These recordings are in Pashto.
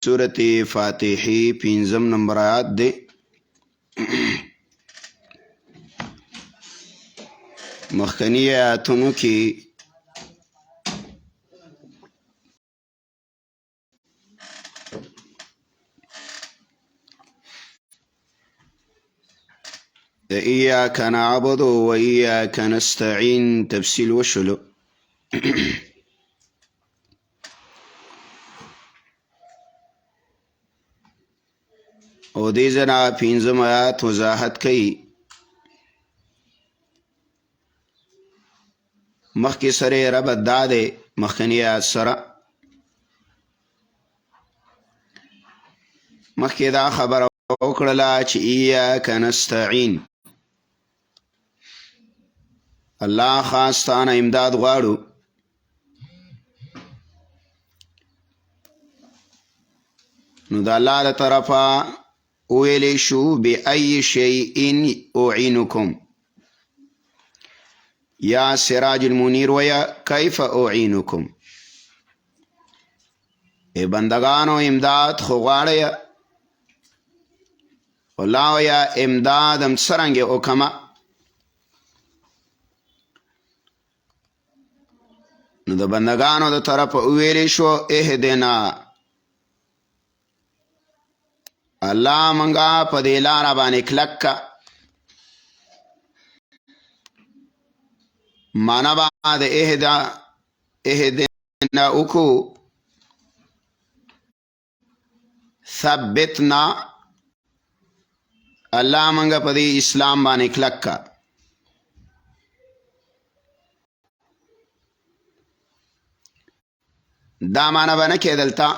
سورة فاتحی 15 نمبر آیات دے. مخکنی آیاتونو کی ایاک نعبد و ایاک نستعین تفصیل وشلو. او دی زنا 15 آیات وضاحت کئی. مخی سره ربط داده مخکنی آیات سره. مخی دا خبر وکړه چې ایاک نستعین، الله خاص تانه امداد غواړو. نو د الله له طرفه ویلی شو بأي شيء أعينكم، یا سراج المنیر ویا کیف أعينكم. ای بندگانو امداد خو غواړی، الله ویا امدادم څرنګه وکمه. نو د بندگانو د طرفه ویلی شو اهدنا، الله منگا پا دی لارا بانی کلک کا. مانا بعد اهدنا اکو ثبتنا، الله منگا پا دی اسلام بانی کلک کا. دا مانا بنا که دلتا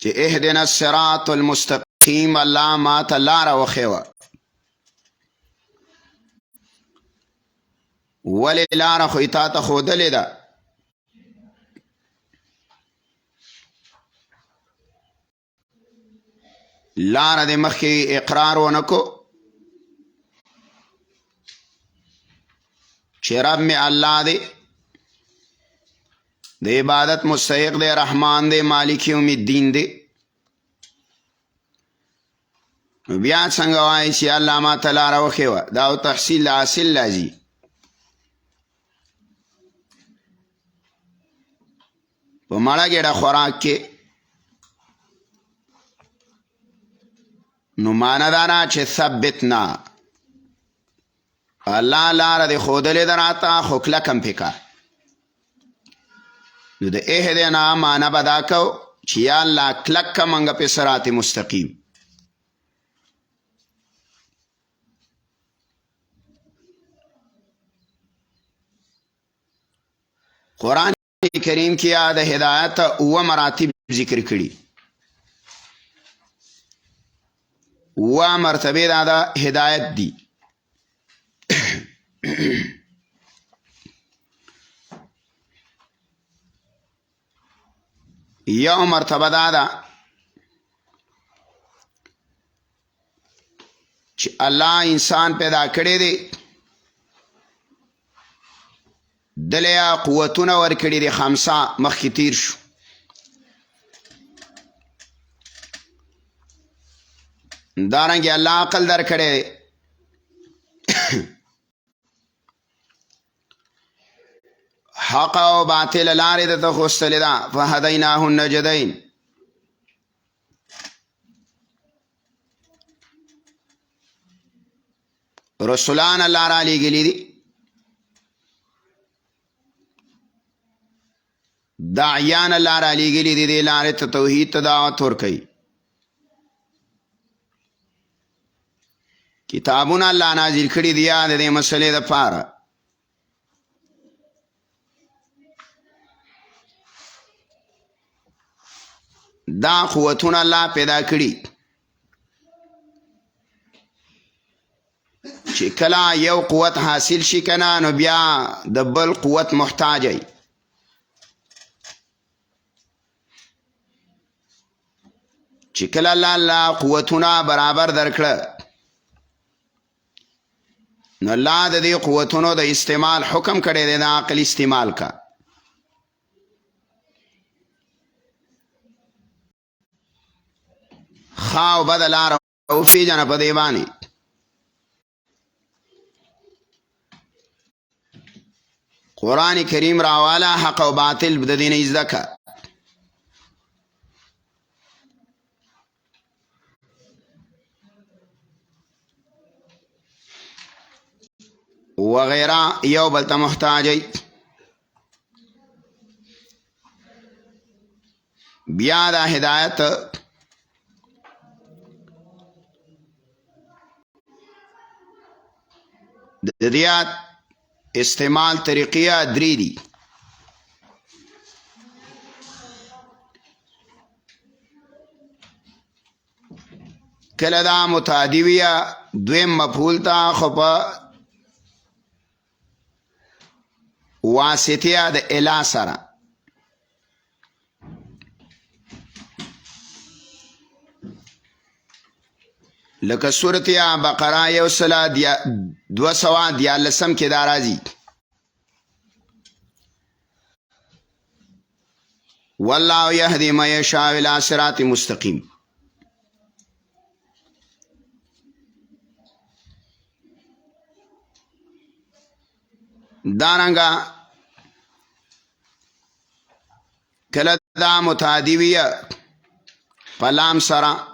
چې اهدنا الصراط المستقیم، الله ما ته لاره وښیوه. ولې لاره خو تا ته ښودلې ده؟ لاره د مخکې اقرار ونه کو چې رب مې الله دی، د عبادت مستحق دی، رحمان دی، مالک یوم الدین دی. بیا څنګه وایي چې الله ما ته لاره وښیوه؟ دا تحصیل حاصل لازي. په مړه ګېډه خوراک کې نو معنه دا نه چې ثبتنا، الله لاره دې ښودلې ده راته، خو کلکم پې که. نو د اهدنا معنی به دا کو چې یا الله کلک که منګه پې صراط مستقیم. قرآن کریم کی د هدایت اوه مراتب ذکر کړي. اوه مرتبه دا د هدایت دی. یو مرتبه دا ده چې الله انسان پیدا کړی دی، دلیا قوتونه ورکړي دي خمسه، مخکې تیر شو. دارنګې الله عقل در کړی دی. حق او باطل لارې درته ښوستلې ده. فهدیناه النجدین، رسولان الله را لیږلي دي، داعیان الله را لیږلي دي، دې لارې ته توحید ته دعوت ورکوي. کتابونه الله نازل کړي دي د دې مسلې دپاره. دا قوتونه الله پیدا کړي چې کله یو قوت حاصل شي کنه نو بیا د بل قوت محتاج ای. چې کله الله قوتونه برابر درکړه نو الله د دې قوتونو د استعمال حکم کړی دی، د عقل استعمال کا. خاو بدل لار او فی جن په دی باندې قرآن کریم راواله حق او باطل د دین ازدکا وغیرہ یو بلتا محتاجی بیا دا ہدایت دیات استعمال طریقیہ دری دی کله دا متعدیویہ دویم مفعول تا خپا واسطیہ دا الا سرا لکه سورت یا بقره یو سلا دو سوا دیالسم کې دا راځي والله یهدی من یشاء الی صراط مستقیم دارنګه کله دا متعدیویه پلام سرا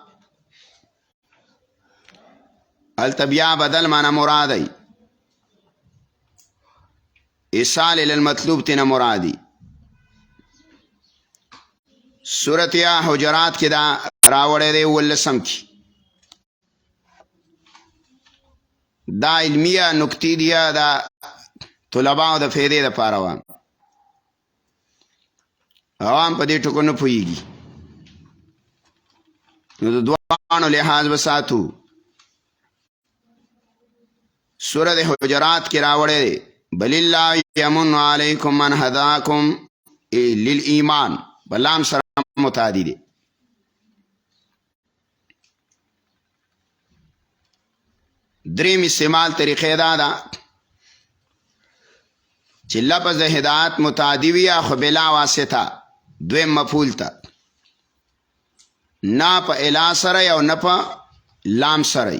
التبیا بدل مانا مرادی اصال للمطلوب تینا مرادی سورت یا حجرات کی دا راوڑے دے واللسم کی دا علمیہ نکتی دیا دا طلباء دا فیدے دا پاروان عوام پا دے ٹکو نپوئیگی نو دوانو لحاظ بساتو سورت حجرات کی راوڑے دے بل اللہ یمن علیکم من ہداکم للایمان بلام سرام متعدی دے دریم استعمال طریقے دادا چی لفظ ہدایت متعدی ویا خو بلا واسطہ دویم مفعول تا نا پا الا سرائی او نا پا لام سرائی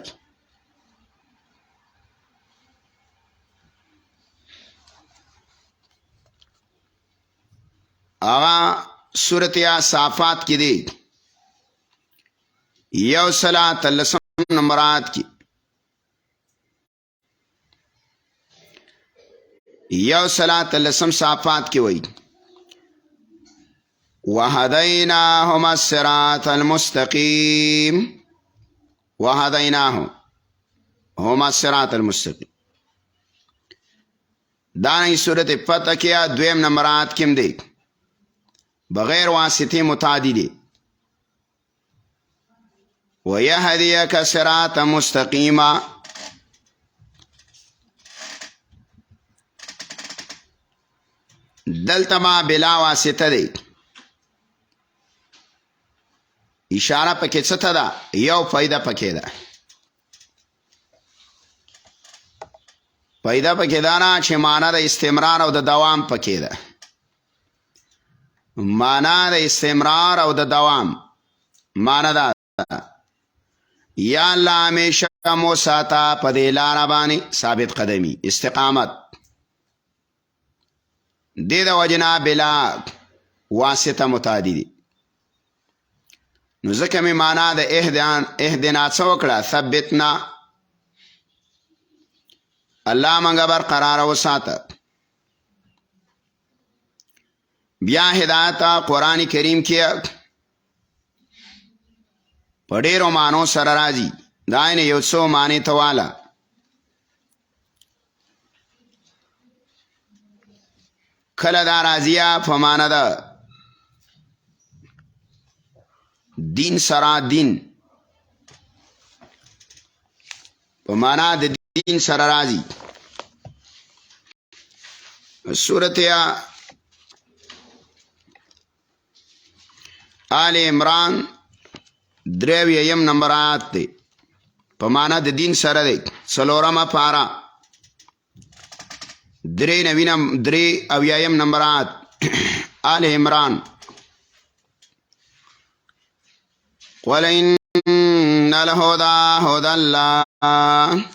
آغا سورت یا صافات کی دی یو صلاة اللسم نمبرات کی یو صلاة اللسم صافات کی وئی وَهَدَيْنَاهُمَ الصِّرَاطَ الْمُسْتَقِيمِ وَهَدَيْنَاهُمَ الصِّرَاطَ الْمُسْتَقِيمِ دانئی صورت فتح کیا دویم نمبرات کم دے بغیر واسطے متعدی دے وَيَهْدِيَكَ صِرَاطً مُسْتَقِيمًا دلتما بلا واسطہ دے اشارہ پکې څه ته ده یو فائدہ پکې ده فائدہ پکې ده نه چې معنا د استمرار او د دوام پکې ده معنا د استمرار او د دوام معنا ده یا الله همیشه مو ساته په دې لاره باندې ثابت قدمی استقامت دې د وجنا بلا واسطه متعدی دي نو ځکه مې معنا د اهدنا څه وکړه ثبتنا الله مونږ برقرار وساته بیا هدایت قرآن کریم کې په ډېرو معنو سره راځي دا یې یو څو معنی ته واله کله دا راځي په معنا ده دین سرا دین په معنا د دین سره راځي سورت یا آل عمران دریو یم نمبر آیات دی په معنا د دین سره دی څلورمه پارا درې اویایم نمبر آیات آل عمران قل إن ان الهدى هدى الله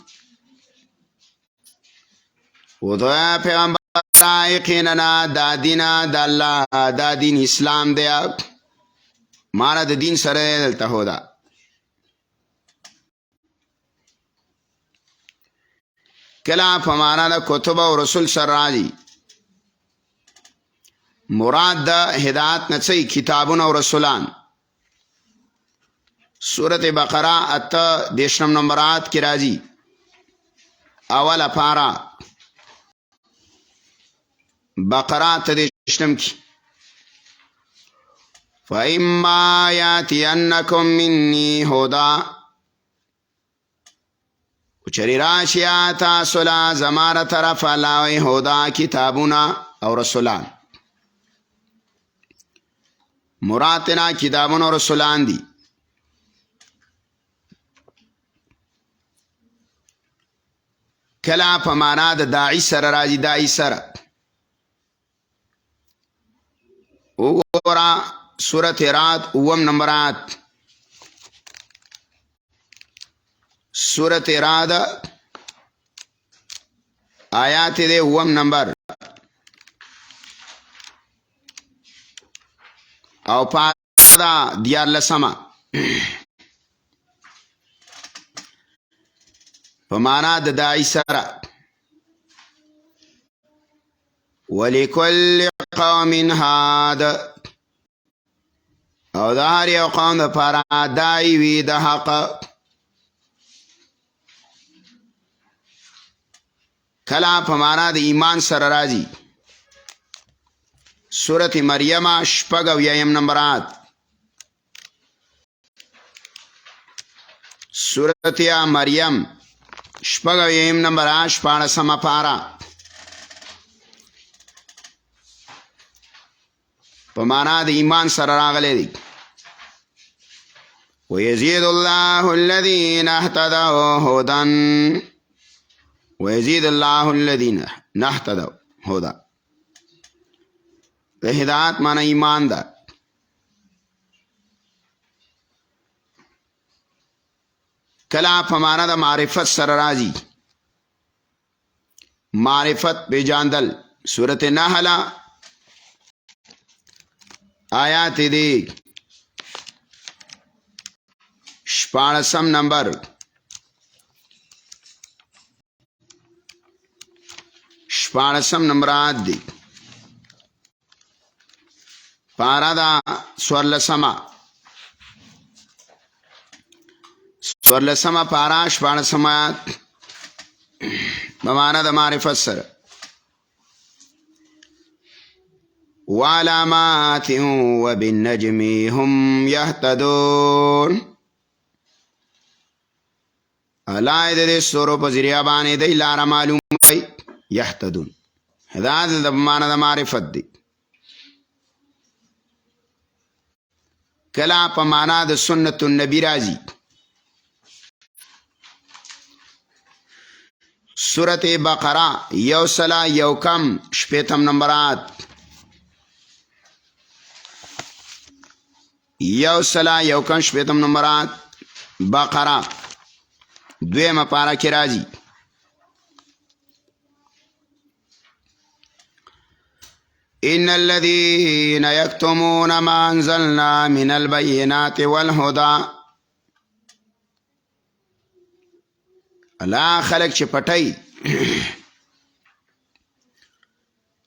ودویا پیغمبر یقینا دا دینا دا الله دا دین اسلام دی مانا دا دین سره دلته هدى کلا پمانا دا کتب و رسول سر راجی مراد دا ہدایت نچی کتابون و رسولان سورت بقرہ اتا دیشنم نمبرات کی راجی اول پارا بقرہ تا دیشنم کی فَإِمَّا يَأْتِيَنَّكُم مِّنِّي هُدًى چری راشیا تاسولا زمار طرف علاوی هدا کتابونا او رسولان مراتنا کتابون و رسولان دی کلا پمانا دا داعی سر راجی داعی سر اوگورا سورت رات اوم نمبرات سورت رات آیات دے اوم نمبر او پادا دیار لسما پمانا دا داعی سر وَلِكُلِّ قَوْمٍ هَادٍ او دا هر یو قوم دا پارا داعی وی دا حق کلا پمانا دا ایمان سر راجی سورت مریم شپگ و یایم نمبرات سورت یا مریم شپگ و یایم نمبرات شپاڑ سم پارا پمانا دا ایمان سر راغلے دی وَيَزِيدُ اللَّهُ الَّذِينَ اهْتَدَوْا هُدًى وَيَزِيدُ اللَّهُ الَّذِينَ اهْتَدَوْا هُدًى دا ہدایت مانا ایمان دا کلا پمانا دا معرفت سر راجی معرفت بے جاندل سورت نحل آیات دی شپاڑسم نمبر شپاڑسم نمبرات دی پارا دا سورلسما پارا شپاڑسم آیات بمانا دا معرفت سر وعلامات وبالنجم هم يهتدون علائد دے سورو پا ذریعہ بانے دی لارا معلوم ہے یحتدون ہدایت دا بمانا دا معرفت دی کلا پا مانا دا سنت النبی راجی سورت بقرہ یو سلا یو کم شپیتم نمبرات یو سلا یو کم شپیتم نمبرات بقرہ دویم پارا کی راجی ان الذين يكتمون ما انزلنا من البينات والهدى اللہ خلق چھ پٹائی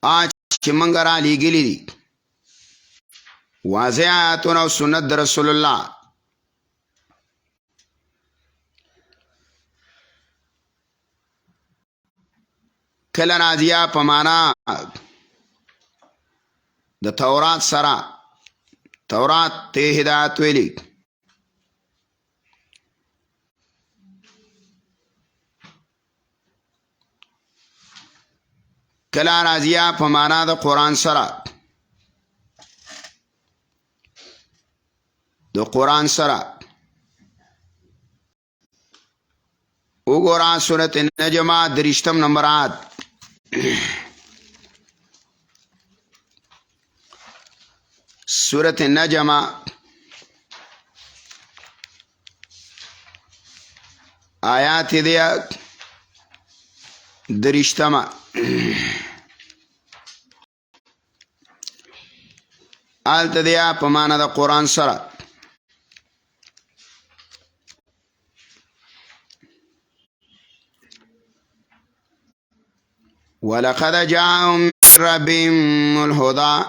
آج چھ منگرہ لی گلی دی واضح آیاتون و سنت رسول اللہ کل نازیہ پمانا دا تورات سرا تورات تے ہدایت ویلی کلا نازیہ پمانا دا قرآن سرا دا قرآن سرا اگورا سورت نجمہ درشتم نمبرات سورت نجمہ آیات دیا درشتما آلت دیا پمانا دا قرآن سرا وَلَقَدْ جَاءَهُم مِّن رَّبِّهِمُ الْهُدَىٰ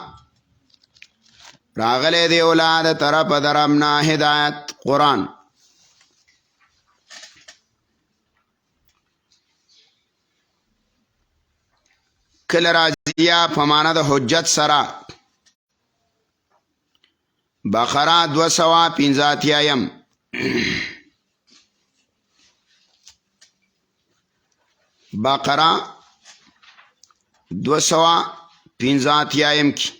راغلے دی اولاد طرف دربنا ہدایت قرآن کل رازیہ فمانا دا حجت سرا بقرہ 255 بقرہ 255 کی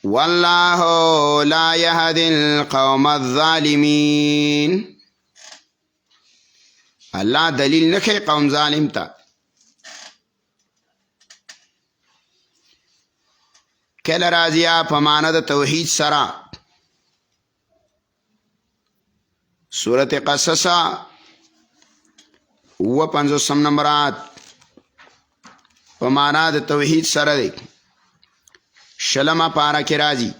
واللہ لا یہدی القوم الظالمین اللہ دلیل نکھے قوم ظالم تا کل رازیہ فمانا دا توحید سرا سورت قصصہ 55 نمبرات فمانا دا توحید سرا دے شلما پارا کی رازی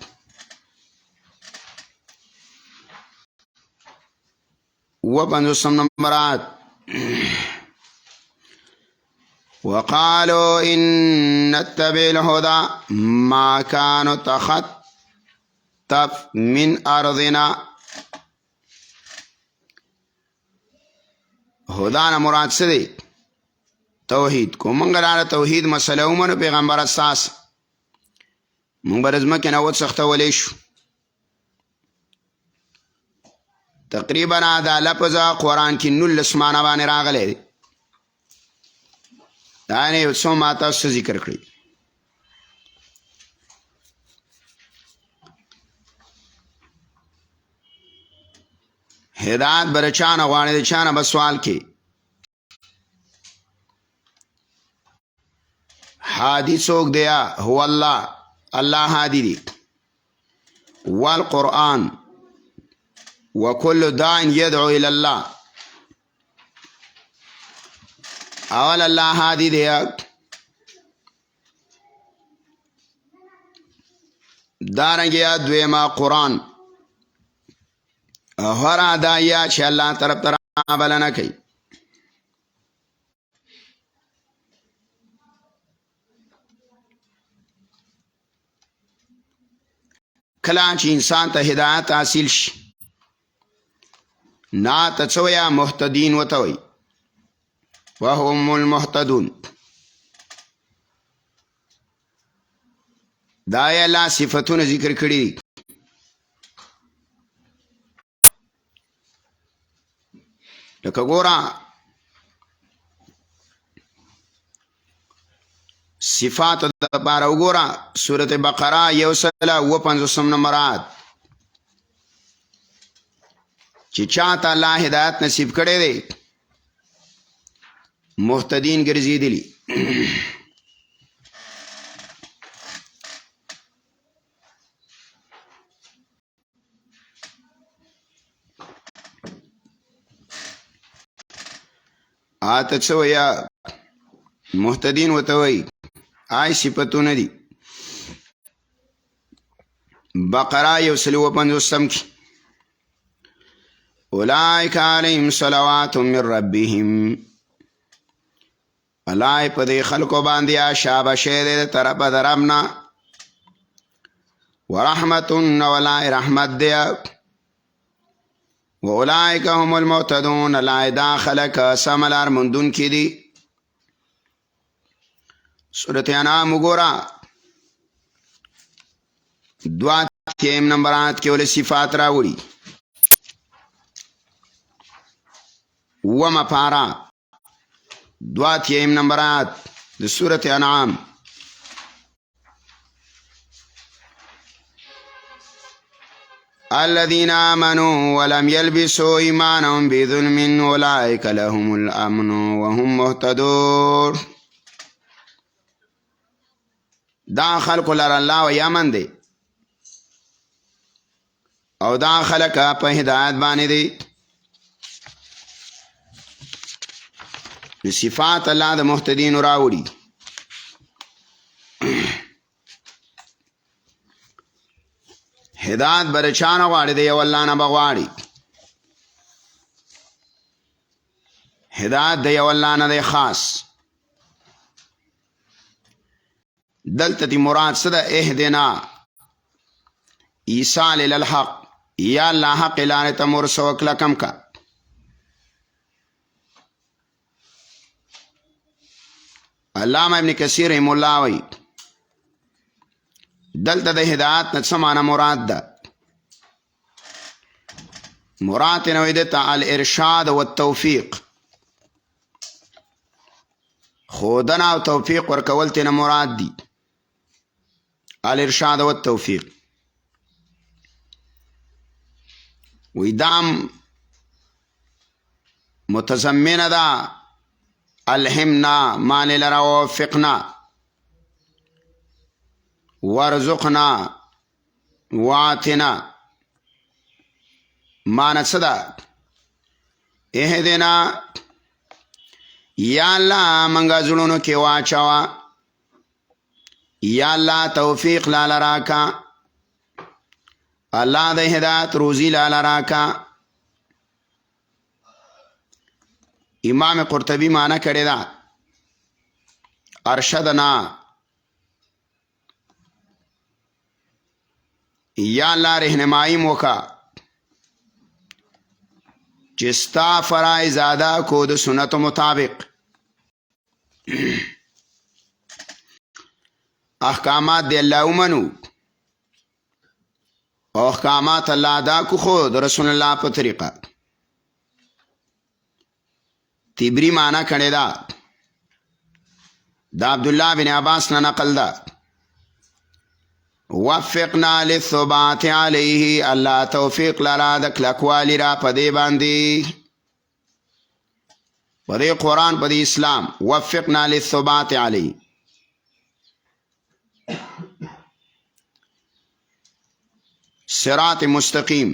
و 55 نمبرات وقالوا إن نتبع الهدى ما كانوا تخطف من أرضنا هدانا مراد سدی توحید کو منگلانا توحید مسئلہ امن پیغمبر اساس منبر ازمکی نوت سخت ولیشو تقریبا دا لپظا قرآن کی نل اسمانا بانی راغلے دی دانی سو ماتا اس ذکر کری ہدایت برچانا غوانی دی چانا بسوال کی حادی سوک دیا هو اللہ اللہ حادی دی والقرآن وكل داع يدعو الى الله اول اللہ حادی دیا دارنگیا دویما قرآن ہر دایا چھ اللہ طرف طرح بلنا کی کلانچ انسان تا ہدایت حاصل شی نا تچویا محتدین وتوی وهم المحتدون دایا اللہ صفتون ذکر کری لکه گورا صفات دا پارا گورا سورت بقرہ 155 نمبرات چی چاہتا اللہ ہدایت نصیب کرے دے محتدین گرزی دلی آتا چویا محتدین وتوی آئی صفتو ندی بقرہ 155 کی اولئک علیہم صلوات من ربهم الائی پدی خلقو باندیا شاب شید طرف درمنا ورحمتن ولائی رحمت دیا واولئک هم المعتدون الائی داخلک سملار مندون کی دی سورت انعام گورا 2 نمبرات کے ولی صفات راوڑی وما پارا 2 نمبرات دی سورت انعام الذين آمنوا ولم يلبسوا إيمانهم بظلم أولئك لهم الأمن وهم مهتدون دا خلق لر اللہ و یامن دے او دا خلق پا ہدایت بانے دے صفات الله د مهتدین راوړي. هدایت بر چا نه غواړي؟ د یو الله نه به غواړي. هدایت د یو الله نه دی خاص. دلته دی مراد څه ده؟ اهدنا ایصال الحق، یا الله حق لارې ته مرسه وکړه کم کا. علامه ابن کثیر رحم الله وایي دلته د هدایت نه څه معنی مراد ده؟ مراد نه وایي دته الارشاد والتوفیق، ښودنه او توفیق ورکول ترې نه مراد دي. الارشاد والتوفیق وی دام متضمنه ده الهمنا معنی لره ووفقنا وارزقنا وعاتنا. معنی څه ده؟ اهدنا یا الله منګه زړونو کې واچوه، یا الله توفیق لاله راکا، الله د هدایت روزی لاله راکا. امام قرطبی معنی کړی ده ارشدنا، یا الله رهنمایی موکا چې ستا فرایض ادا کو د سنت مطابق. احکامات دی الله ومنو او احکامات الله ادا کو خو د رسول الله په طریقه. تبری معنی کړی ده د عبدالله بن عباس نه نقل ده وفقنا للثبات علیه، الله توفیق لرا د کلکوالی را په دې باندې، په دې قرآن په دې اسلام. وفقنا للثبات علیه. صراط مستقیم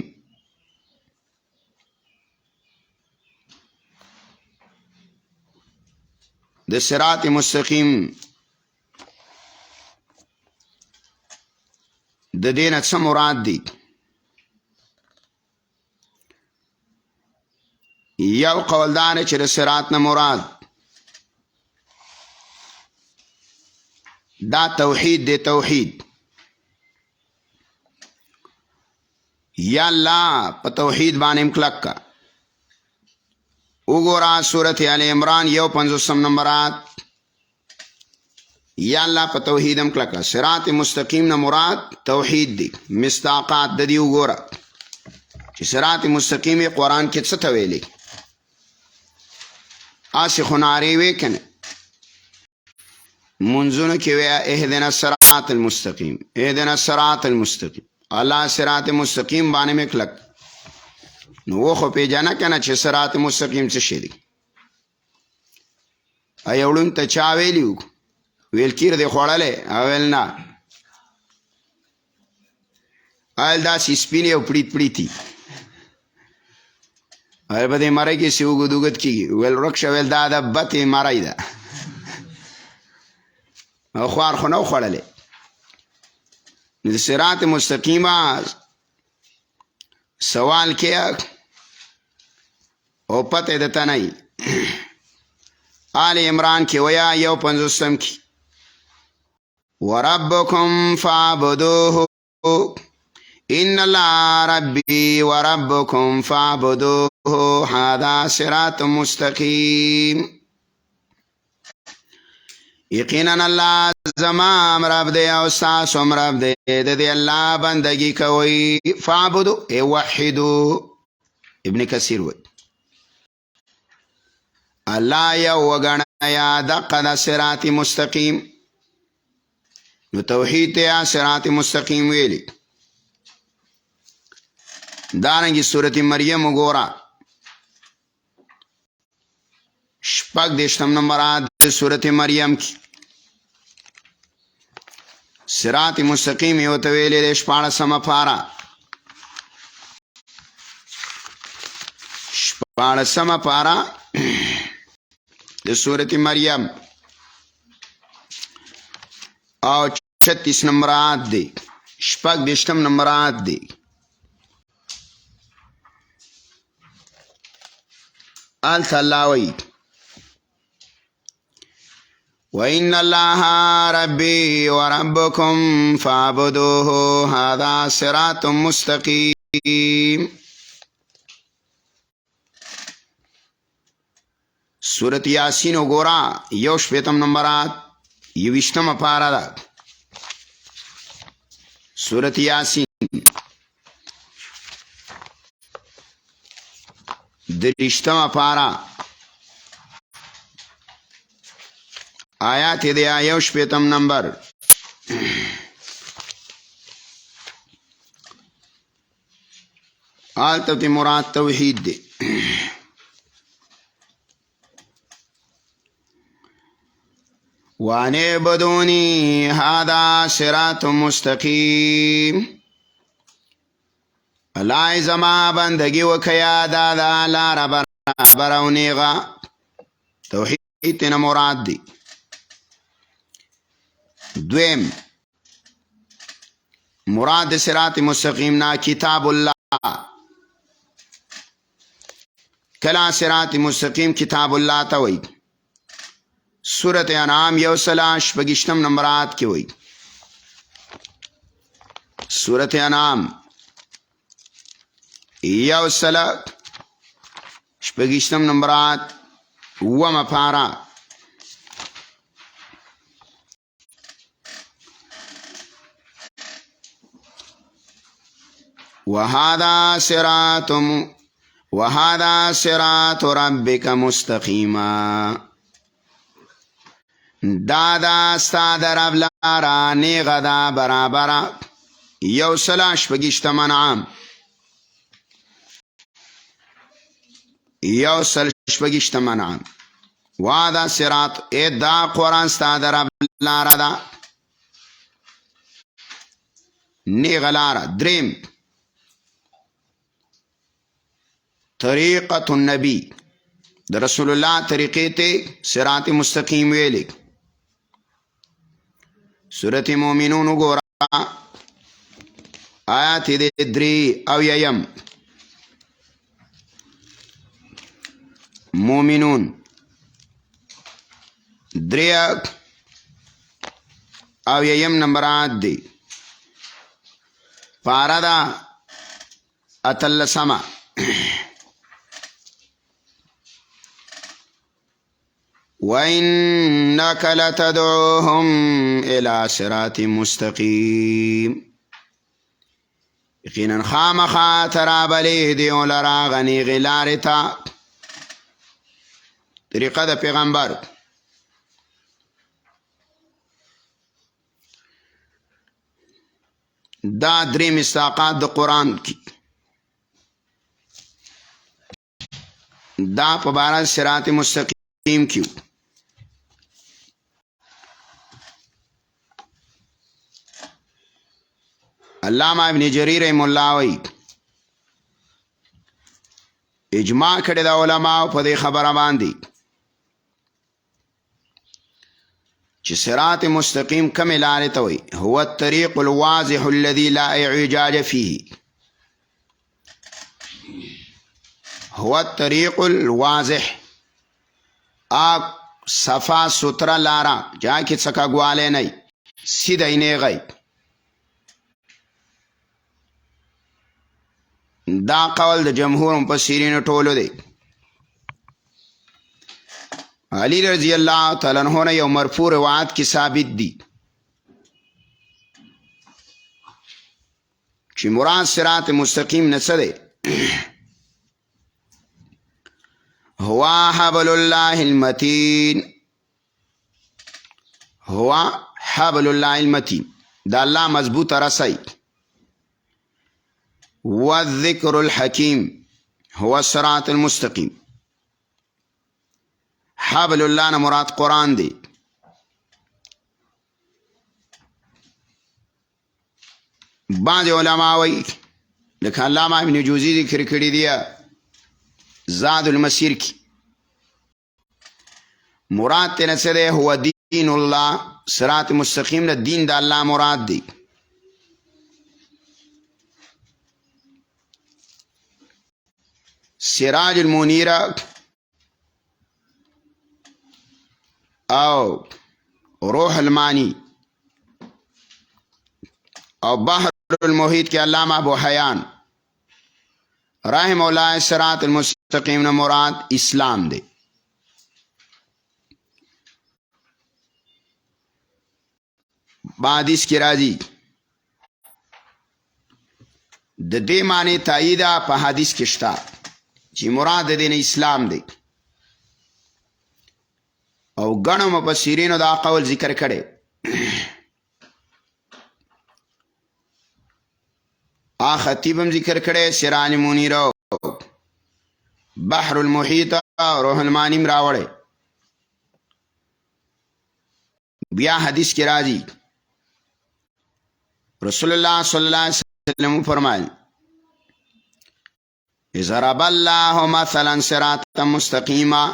د صراط مستقیم د دې نه څه مراد دي؟ یو قول دا دی چې د صراط نه مراد دا توحید دی. توحید یا الله په توحید باندې کلک کا. وګوره سورت آل عمران 51 نمبر آیت. یا الله په توحید هم کلک کا. صراط مستقیم نه مراد توحید دی. مصداقات د دې وګوره چې صراط مستقیم قرآن کې څه ته ویلي. آسی خناری وی کنه منځونو کې وی اهدنا الصراط المستقیم، اهدنا الصراط المستقیم. الله صراط مستقیم باندې مکلک نو خو پیژنه کنه چې صراط مستقیم څه شي دی. ایوړون ته چا ویلیو ویل کیر دی خوړلې اول نه ال داسې سپینې او پړیت پړیتي هر به دې مړی کې سی اوږد اوږد کېږي ویل رکشه ویل دا د بتې مړی ده او خوار خو نه خوړلې. نو د صراط مستقیمه سوال کې او پته د تنای آل عمران کې ویا 51 کې وربکم فاعبدوه ان الله ربی وربکم فاعبدوه هذا صراط مستقیم. یقینا الله زمام رب دی او ساسم رب دی د دې الله بندگی کوي. فاعبدو ای وحدو. ابن کثیر وی الله یو وګڼه یا دقه د صراط مستقیم. نو توحید ته صراط مستقیم ویلی. دارنګه سورۃ مریم وګورئ 18 نمبر آیت سورۃ مریم کی صراط مستقیم یو ته ویلې 14 پارا 14 پارا د سورة مریم او 36 نمبر آیات دی، شپږ دېرشم نمبر آیات دی. هلته الله وایي وَإِنَّ اللَّهَ رَبِّي وَرَبُّكُمْ فَاعْبُدُوهُ هَذَا صِرَاطٌ مُسْتَقِيمٌ. سورة یاسین وګوره، یو شپېتم نمبر آیات 21مه پاره ده. سورة یاسین 30مه پاره آیات دی یو شپېتم نمبر. آلته مراد توحید دی. وَأَنِ اعْبُدُونِي هَذَا صِرَاطٌ مُسْتَقِيمٌ. الله زما بندگی وکیا دا دا لار برابر او نیغا. توحید تینا مراد دی. دویم مراد صراط مستقیم نا کتاب اللہ. کلا صراط مستقیم کتاب اللہ تا وی. سورة انعام یو سلاش بگشتم نمبرات کی وی. سورة انعام یو سلا شپگشتم نمبرات وما پارا. وَهَذَا صِرَاطُ رَبِّكَ مُسْتَقِيمًا. دادا استاد رب لارا نیغ دا برابرا. یو سلاش بگشتم انعام یو سلاش بگشتم انعام. وَهَذَا صِرَاطُ دا قرآن استاد رب لارا دا نیغ لارا. دریم طریقت النبی د رسول الله طریقې ته صراط مستقیم ویلي. سورة مومنون وګوره آیات دې 3 او یم. مومنون 3 او یم نمبرات دی. پارا دا اتلسمه. وَإِنَّكَ لَتَدْعُوهُمْ إِلَى صِرَاطٍ مُسْتَقِيمٍ. یقیناً خامخا ترابلی دیو لرا غنی غلارتا. طریقه دا پیغمبر. دا درې مصداقات د قرآن کی. دا په باره صراط مستقیم کیو. علامہ ابن جریر رحم الله وی اجماع کړی دا علماء په دې خبره باندې چې صراط مستقیم کومه لارې ته وي. هو الطريق الواضح الذي لا اعوجاج فيه. هو الطريق الواضح صفا سترا لارا جا کی څکا گواله نه سیده نه غي. دا قول د جمهور مفسرین ټولو دی. علی رضی اللہ تعالی عنہ نے یو مرفوع روایت کی ثابت دی چې مراد صراط مستقیم نه څه دی. هو حبل الله المتین. هو حبل الله المتین دا الله مضبوط رسای. والذکر الحکیم هو الصراط المستقیم. حبل الله نه مراد قرآن دی. بعض علماء وی لکه علامہ ابن جوزی ذکر کړی دی زاد المسیر کی مراد تینا سده هو دین الله صراط مستقیم نه دین دا الله مراد دی. سراج المنیر او روح المانی او بحر المحیط کے علامہ ابو حیان رحم اللہ صراط المستقیم نے مراد اسلام دے. حدیث کی راضی د دې معنی تاییدا په حدیث کې شته چې مراد دین اسلام دی او ګڼو مفسرینو دا قول ذکر کړي. خطیب هم ذکر کړي سراج منیر بحر المحیط روح المانی راوړي. بیا حدیث کې راځي رسول الله صلی الله علیه وسلم فرمایي ضرب الله مثلا صراطا مستقیما.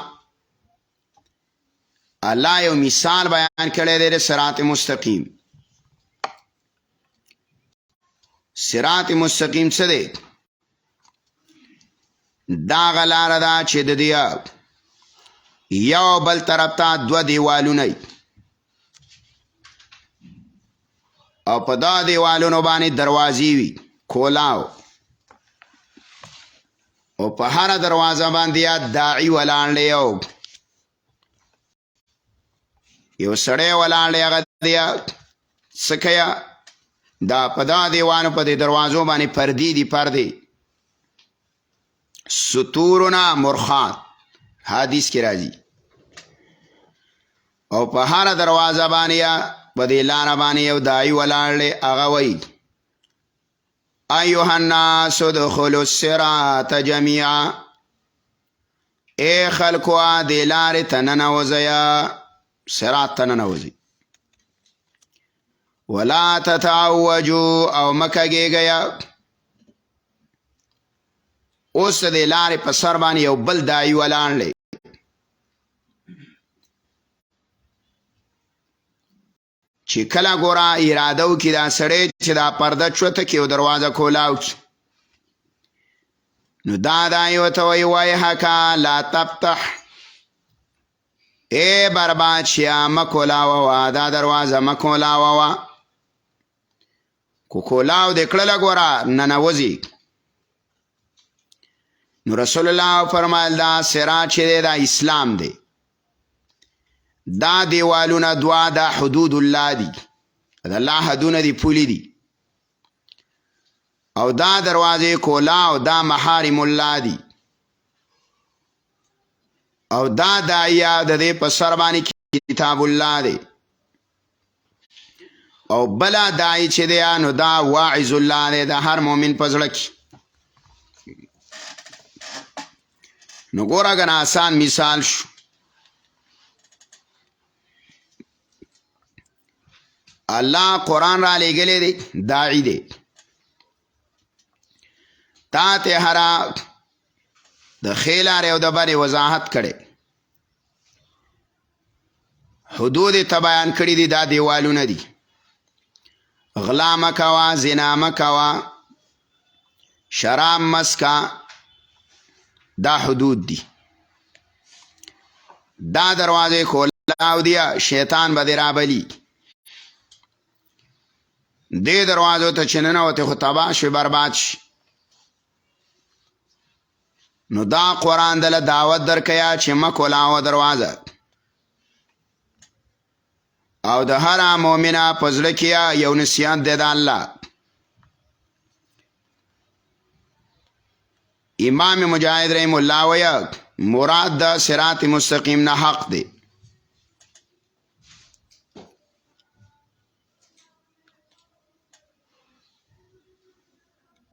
الله یو مثال بیان کړی دی صراط مستقیم. صراط مستقیم څه دی؟ دا غلاره ده چې د دې یو بل طرف ته دوه دیوالونه او په دا دیوالونو باندې دروازې وي کولاو او په هر دروازه باندې داعی ولاړ دی یو سړی ولاړ دی هغه دی څه کوي دا په دا دیوانو په دې دروازو باندې پردې دي پردې ستورونه مرخات حدیث کې راځي او په هر دروازه باندې په دې لاره باندې یو داعی ولاړ دی هغه وایي ایها الناس ادخلوا الصراط جميعا. ای خلکو دې لارې ته ننوځئ صراط ته ننوځئ ولا تتعوجوا او مکه کېږئ. اوس دې لارې په سر باندې یو بل داعی ولاړ دی چې کله ګوره اراده وکړي دا سړی چې دا پرده چوته کړي او دروازه کولاو کړي نو دا داعی ورته وایي ویحک لا تفتح. ای برباد شیا مه کولاوه دا دروازه مه کولاوه کو کولاو دې کړله ګوره ننوځي. نو رسول الله فرمایل دا صراط چې دی دا اسلام دی. دا دیوالونه دوا دا حدود الله دی دا الله حدونه دی پولی دی او دا دروازه کولا او دا محارم الله دی او دا داعیه د دې په سر باندې کتاب الله دی او بلا داعی چې دی نو دا واعظ الله دی د هر مؤمن په زړه کې. نو ګوره کنه آسان مثال شو. الله قرآن را لګلې دی داعی دی تا ته هر د خیلار او د بری وضاحت کړي حدود ته بیان کړي دي دا دیوالونه دي غلا مکوا زنا مکوا شراب مسکا دا حدود دي. دا دروازه کولاو دی شیطان به در ابلی دې دروازو ته چې ننوتې خو تباه شوې برباد شي. نو دا قرآن دله دعوت درکیا چې مه کولاوه دروازه او د هر مؤمنه په زړه کې یو نصیحت دی د الله. امام مجاهد رحم الله وایي مراد د صراط مستقیم نه حق دی.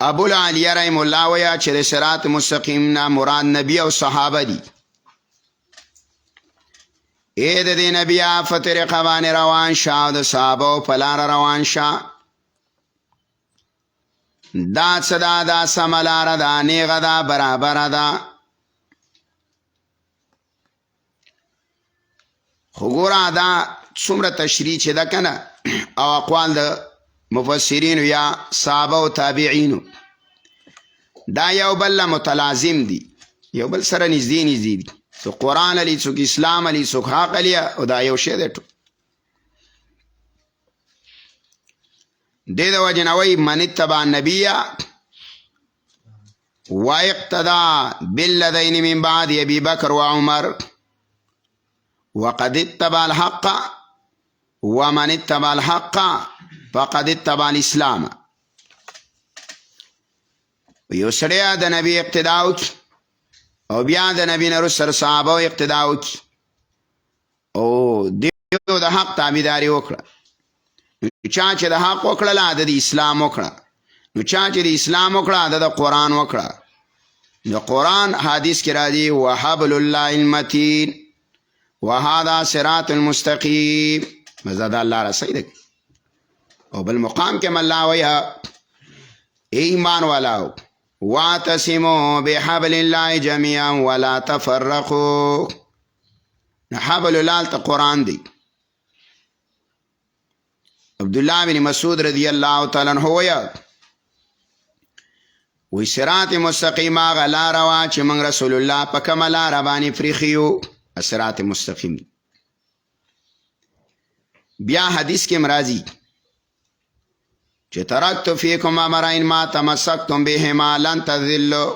ابو العالیه رحم الله ویا چې د صراط مستقیم نه مراد نبی او صحابه دي. اې د دې نبی په طریقه باندې روان شه د صحابه په لار روان شه دا صدا دا سمه لاره ده نیغه ده برابره ده. خو ګوره دا څومره تشریح چې ده که نه او اقوال د مفسرینو یا صحابه او تابعینو دا یو بل له متلازم دي، یو بل سره نږدې دي. څوک قرآن علی، څوک اسلام علی، څوک حق علی، او دا یو شی دی ټول. دې د وجې نه وایي من اتبع النبي واقتدى بالذین من بعد ابي بکر وعمر وقد اتبع الحق ومن اتبع الحق فقد اتبع الاسلام. یو سړی د نبی اقتدا وکړي او بیا د نبی نه وروسته صحابه اقتدا وکړي او دیو د حق تابعداري وکړه. چا چې د حق وکړله د اسلام وکړه، نو چا چې د اسلام وکړه د قرآن وکړه. د قرآن حدیث کې راځي وحبل الله المتین وهذا صراط المستقیم، مزد الله را صحیح ده. او بل مقام کې الله وایي ایمان والاو واعتصموا بحبل الله جميعا ولا تفرقوا. حبل الله ته قرآن دی. عبدالله بن مسعود رضی الله تعالی عنہ وایي وی صراط مستقیم هغه لاره وه چې موږ رسول الله په کومه لاره باندې پرېښي یو، صراط مستقیم. بیا حدیث کې راځي چې ترکت فیکم امرین ما تمسکتم بهما لن تضلوا.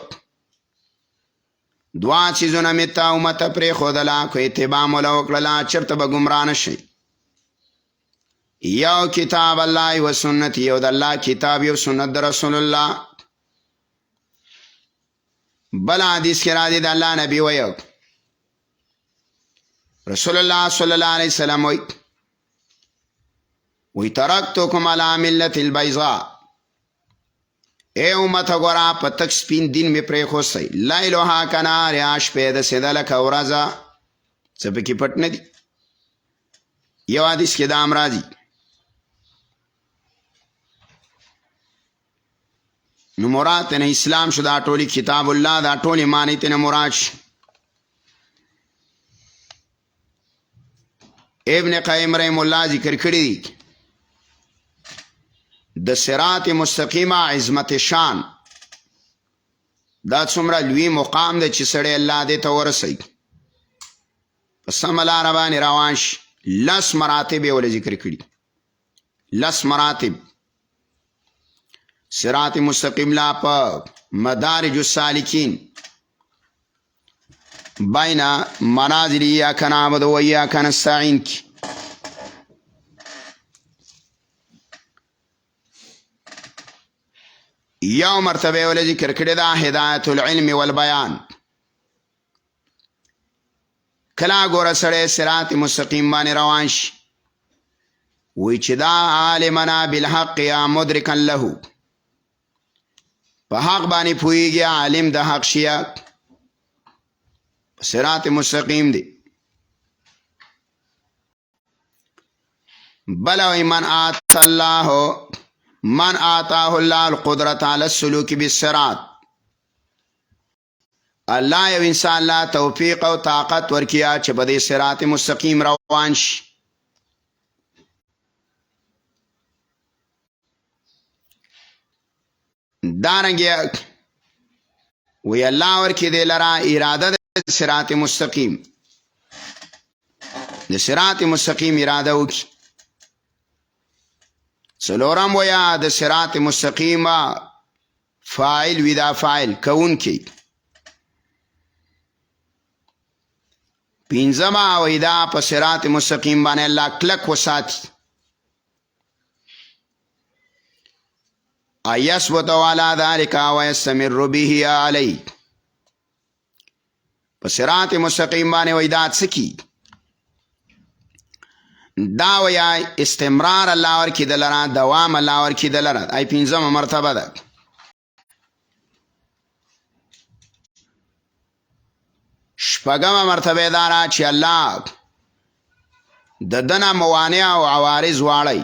دوا چیزونه مې تا امت پرېښودله که اتباع مو له وکړله چېرته به ګمراه نه شئ. یو کتاب الله و سنت، یو د الله کتاب یو سنت د رسول الله. بل حدیث کې راځي د الله نبی وایي رسول الله صلی الله علیه وسلم وی ترکتکم علی ملت البیضاء. ای امت ګوره په تک سپین دین مې پرېښوستی، لیلها کنهارها شپې داسې ده لکه ورځه، څه پکې پټ نه دي. یو حدیث کې دا هم راځي نو مراد تنه اسلام شو دا ټولی کتاب الله، دا ټولی معنی تنه مراد شي. ابن قیم رحم الله ذکر کړی دی د صراط مستقیمه عظمت شان دا څومره لوی مقام دی چې سړی الله دې ته ورسوي په سمه لاره باندې روان شي. 10 مراتب یې ولې ذکر کړي، 10 مراتب. صراط مستقیم لا په مدارج السالکین بین منازل ایاک نعبد و ایاک نستعین کی یو مرتبه ولې ذکر کړی دا هدایت العلم والبیان. کله ګوره سړی صراط مستقیم باندې روان شي وی چې دا عالمنا بالحق یا مدرکا له، په حق باندې پوهیږي، عالم د حق شي، صراط مستقیم دی. بل وی من آتاه الله القدرة على السلوك بالصراط. الله یو انسان لا توفیق او طاقت ورکیا چې په دې صراط مستقیم روان شي. دارنګه وی الله ورکی دی لرا اراده د صراط مستقیم، د صراط مستقیم اراده وکي. څلورم ویا د صراط مستقیم فاعل وی دا فاعل کون کی. پنځم وی دا په صراط مستقیم باندې الله کلک وساتي. ایثبت علی ذلک ویستمر به علی. په صراط مستقیم باندې وی دا څه کی دا ویا استمرار الله ورکی دلرا، دوام الله ورکی دلرا. ای پنځم مرتبه ده. شپږم مرتبه دارا چې الله د دنه موانع او عوارض واړی.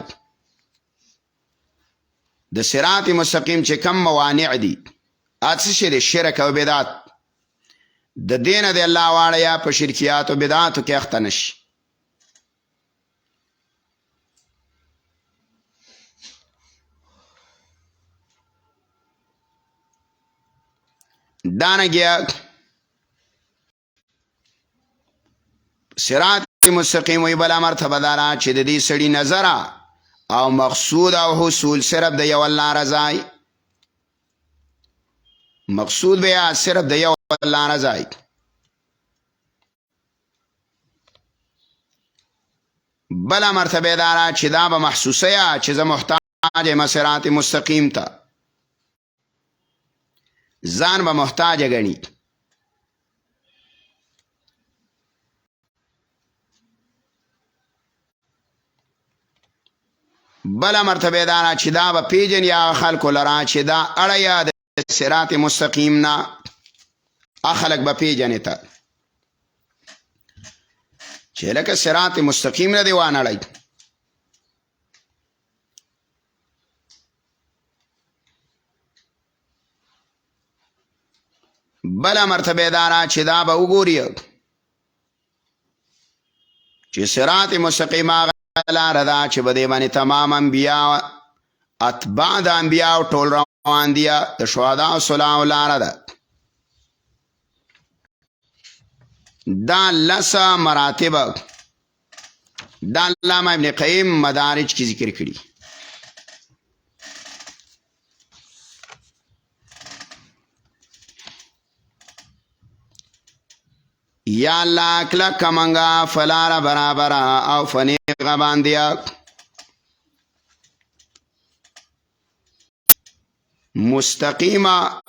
د صراط مستقیم چې کم موانع دي اڅ شي شرک او بدعت د دین د الله واړی په شرکیات او بدعات کې اخته نشي. دانگیا صراط مستقیم وی بلا مرتبه دارا چې د دې سړي نظر او مقصود او حصول صرف د یو الله رضای، مقصود بیا صرف د یو الله رضای. بلا مرتبه دارا چې دا به محسوسه یا چې زه محتاج یم صراط مستقیم ته، ځان به محتاج ګڼي. بلا مرتبه دارا چې دا به پیژني هغه خلکو لره چې دا اړه د صراط مستقیم نه خلک به پیژني ته چې لکه صراط مستقیم نه دی وانړی. بلا مرتبه دارا چې دا به وګوري چې صراط مستقیم هغه لاره ده چې په دې باندې تمام انبیا اتباع د انبیاو ټول روان دي، د شهدا او صلاح لاره ده. دا لسه مراتب دا علامه ابن قیم مدارج کی ذکر کړي. یا الله کلک منگا فلار برابر او فنیغ باندیا مستقیمه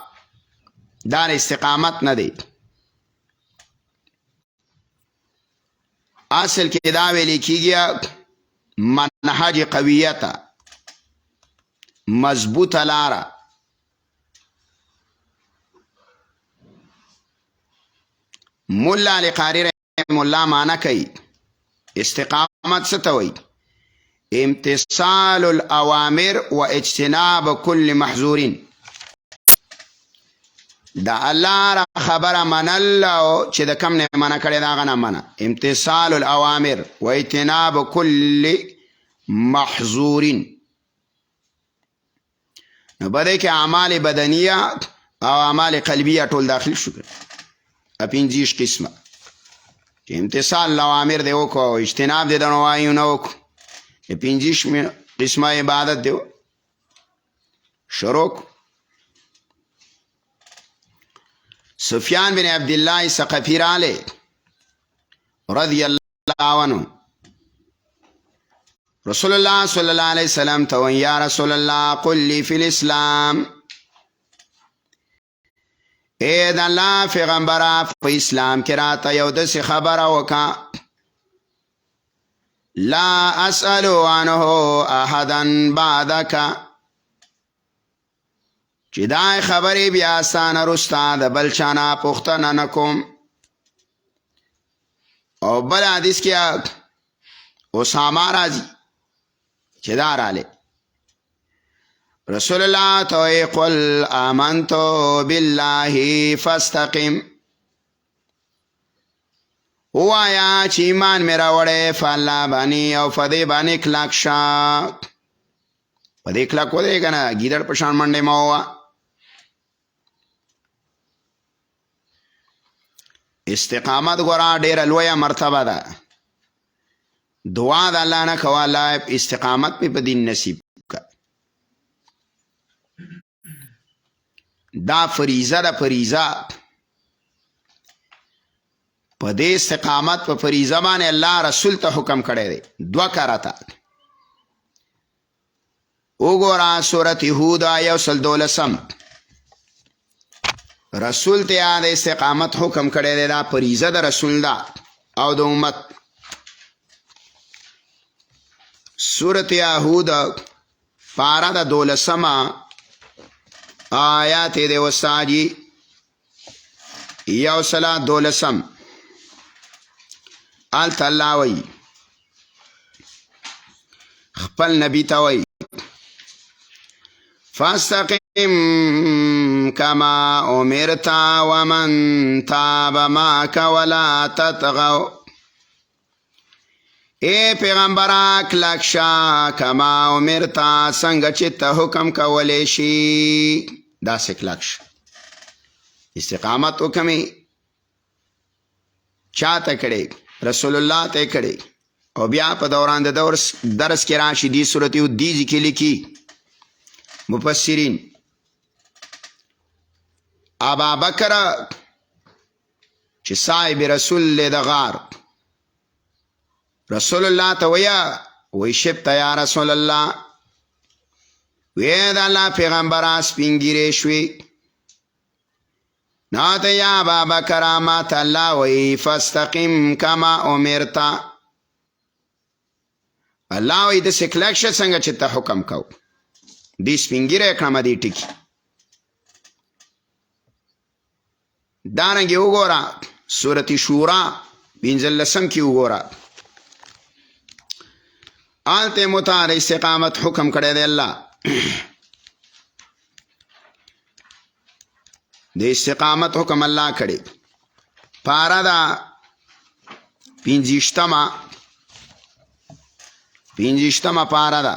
دار استقامت نه دی. اصل کې دا ویل کېږي منهج قویته مضبوطه لاره. مولا علی قاری رحمه الله معنا کوي استقامت څه ته وایي؟ امتثال الاوامر و اجتناب كل محظور. دا الله را خبره منل او چې د کم نه منع کړي دا غنه منع. امتثال الاوامر و اجتناب كل محظور. نو بده کې اعمال بدنیه او اعمال قلبیه ټول داخل شو. اپینځیش قسمه چې امتثال الاوامر دی او کو اجتناب دی د نواهیو نه وکړو. پینځیش قسمه عبادت دی شروع. سفیان بن عبد الله ثقفی راله رضی الله عنه رسول الله صلی الله علیه وسلم ته یا رسول الله قل لي فی الاسلام، اے د الله پیغمبره په اسلام کې راته یو داسې خبره وکړه لا اسأل عنه احدا بعدك، چې دا خبرې بیا سانه رستا د بل چانه پوښتنه نه کوم. او بل حدیث کې اسامه راځي چې دا راله رسول الله ته قل آمنت بالله فاستقم، وایا چې ایمان مې راوړی په الله باندې او په دې باندې کلک شه. په دې کلک ودرې که نه ګیدړ په شان منډې مه ووه. استقامت ګوره ډېره لویه مرتبه ده. دعا د الله نه کوه الله استقامت مې په دین نصیب کړه. دا فریضه ده. فریضه په دې استقامت په فریضه باندې الله رسول ته حکم کړی دی 2 کرته. وګوره سورت هود آیه 112 رسول ته د استقامت حکم کړی دی. دا فریضه د رسول ده او د امت. سورت هود پارا د 12 آیات دی وساجی یو سلا 12 آلت الله وی خپل نبی ته وی فاستقم كما امرت ومن تاب معك ولا تطغوا. اے پیغمبر کلک شا کما امرتا څنګه چې ته حکم کولی شي دا سکلک شا. استقامت وکمي چاته کړي رسول الله ته کړي او بیا په دوران د درس کې راشي دي صورت یو دي ذکر لیکي مفسرین ابا بکر چې صاحب رسول له د غار رسول الله ته وی شپته یا رسول الله وی د الله پیغمبر سپینګیری شوي ناته یا ابا بکر ما تعالی وی فاستقم کما امرتا الله وی د سکلکشه څنګه چې ته حکم کو دې سپینګیری کړم دې ټکی دارنګه وګوره سورۃ شورا 15 کې وګوره آلته متعال استقامت حکم کړی دی الله د استقامت حکم الله کړی پارا دا 50 پارا دا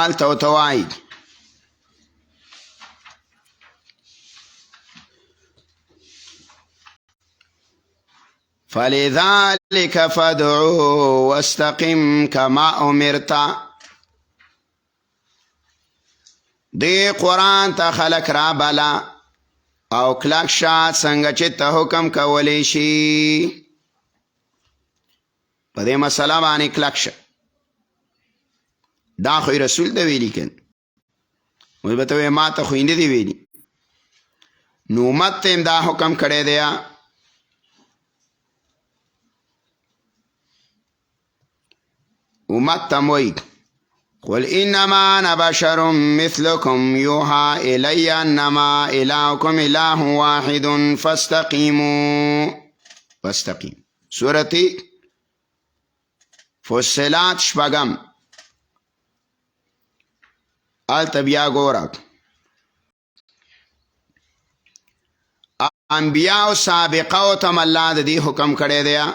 آلته وتوای فلذلك فادعو واستقم كما امرت دی قرآن ته خلق را بالا او کلک شاد څنګه چې ته حکم کولی شي په دې مسله باندې کلک شه دا خو رسول ته ویلي کن وی به ته وی ما ته خو نه دی ویلي نو امت ته دا حکم کړی دی امت تموي قل انما انا بشر مثلكم يوحى الي انما الهكم اله واحد فاستقيموا سورة فصلات شپږم التبیا ګورک انبیاء سابقه او تم الله د دې حکم کړی دی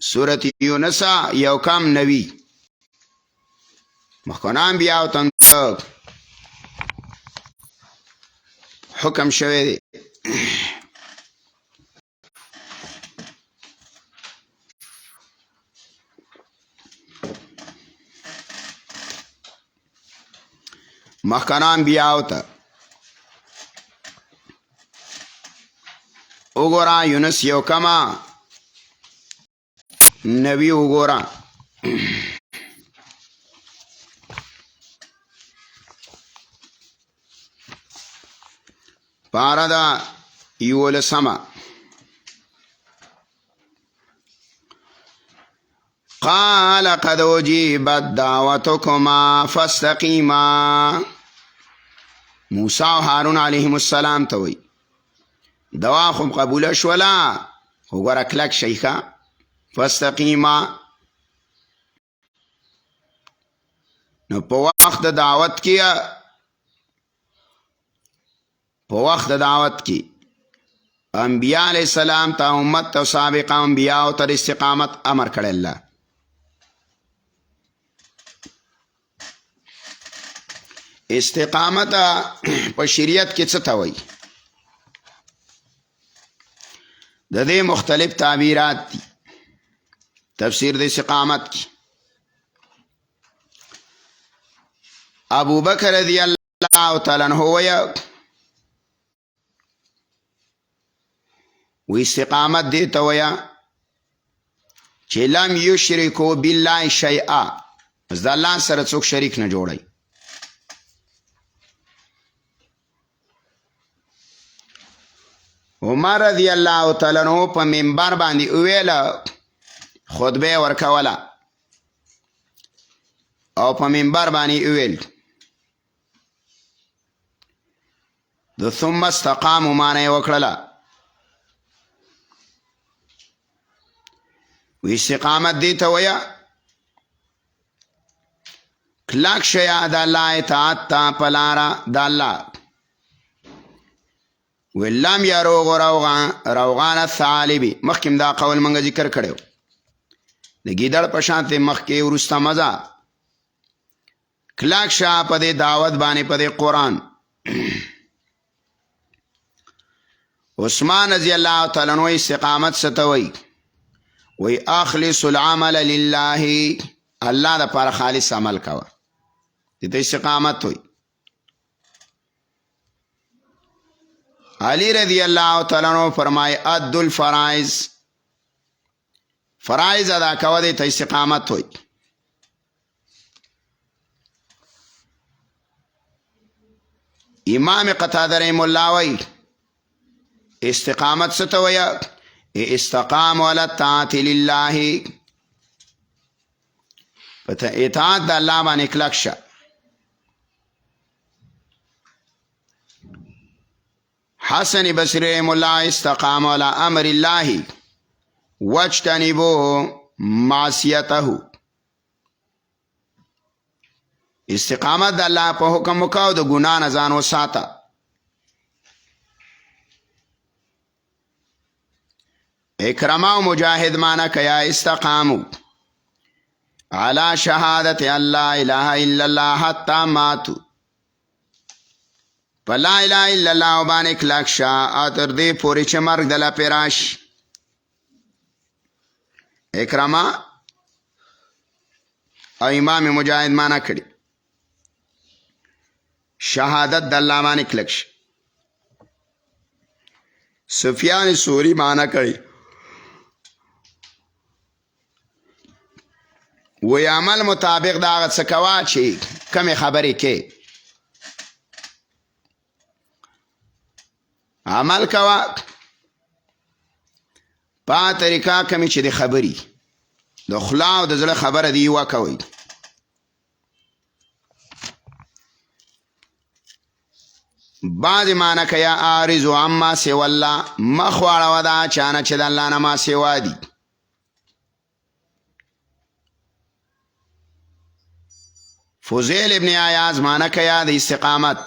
سورة یونس یو کم نوی مخکنان بیا او تن حکم شوی دی مخکنان بیا او ته وګورا یونس یو کما نبی وګورا پاردا یول سما قال قد اجيبت دعوتكما فاستقيما موسی او هارون علیهم السلام ته وی دوا خو قبول شولا وګوره کلک شیخه فاستقیما نو په وخت د دعوت کې انبیاء علیہ السلام تا امت تا سابق انبیاء او تر استقامت امر کړی الله استقامت په شریعت کې څه ته وایي د دې مختلف تعبیرات دي تفسیر د استقامت کی ابو بکر رضی اللہ تعالی عنہ و استقامت دی ته ویا چې لم یشرکو بالله شیئا از الله سره څوک شریک نه جوړي عمر رضی الله تعالی عنہ په منبر باندې ویل خطبه ورکوله او په منبر باندې ویل د ثم استقاموا معنی وکړه و استقامت دی ته ویا کلاک شیا د الله اطاعت تا پلارا د الله ولم يروغ روغان الثعالبی مخکم دا قول منګه ذکر کړو د ګیدړ په شان ته مخ کې ورستا مزه کلک شه په دې دعوت باندې په دې قرآن. عثمان رضی الله تعالی عنہ استقامت ستوي وی اخلص العمل لله، الله د پر خالص عمل کوه، دې استقامت وي. علی رضی الله تعالی عنہ فرمای اد الفرائض، فرائض ادا کوه دې ته استقامت وي. امام قتاده رحم الله وی استقامت ستویا استقام على الطاعة لله، پته اطاعت د الله باندې کلک شه. حسن بصری رحم الله استقام على امر الله واجتنبوا معصیته، استقامت د الله په حکم وکاو د ګناه نه ځان وساته. اکرما و مجاهد مانا کیا استقامو علی شهادت اللہ الہ الا اللہ حتی ماتو، پا لا الہ الا اللہ بانک لکشا آتر دی پوری چه مرگ دل پیراش. اکرما او امام مجاهد مانا کری شهادت د اللہ بانک لکش. سفیان سوری مانا کری وی عمل مطابق دا آغت سکوا چی کمی خبری که عمل کوا پا طریقہ کمی چی دی خبری دا خلاو دا زل خبر دیوا کوئی. بعض مانا کیا آرزو عما سیو اللہ، مخوار ودا چانا چی دا اللہ نما سیوا دی. فضیل ابن عیاض مانا کیا د استقامت،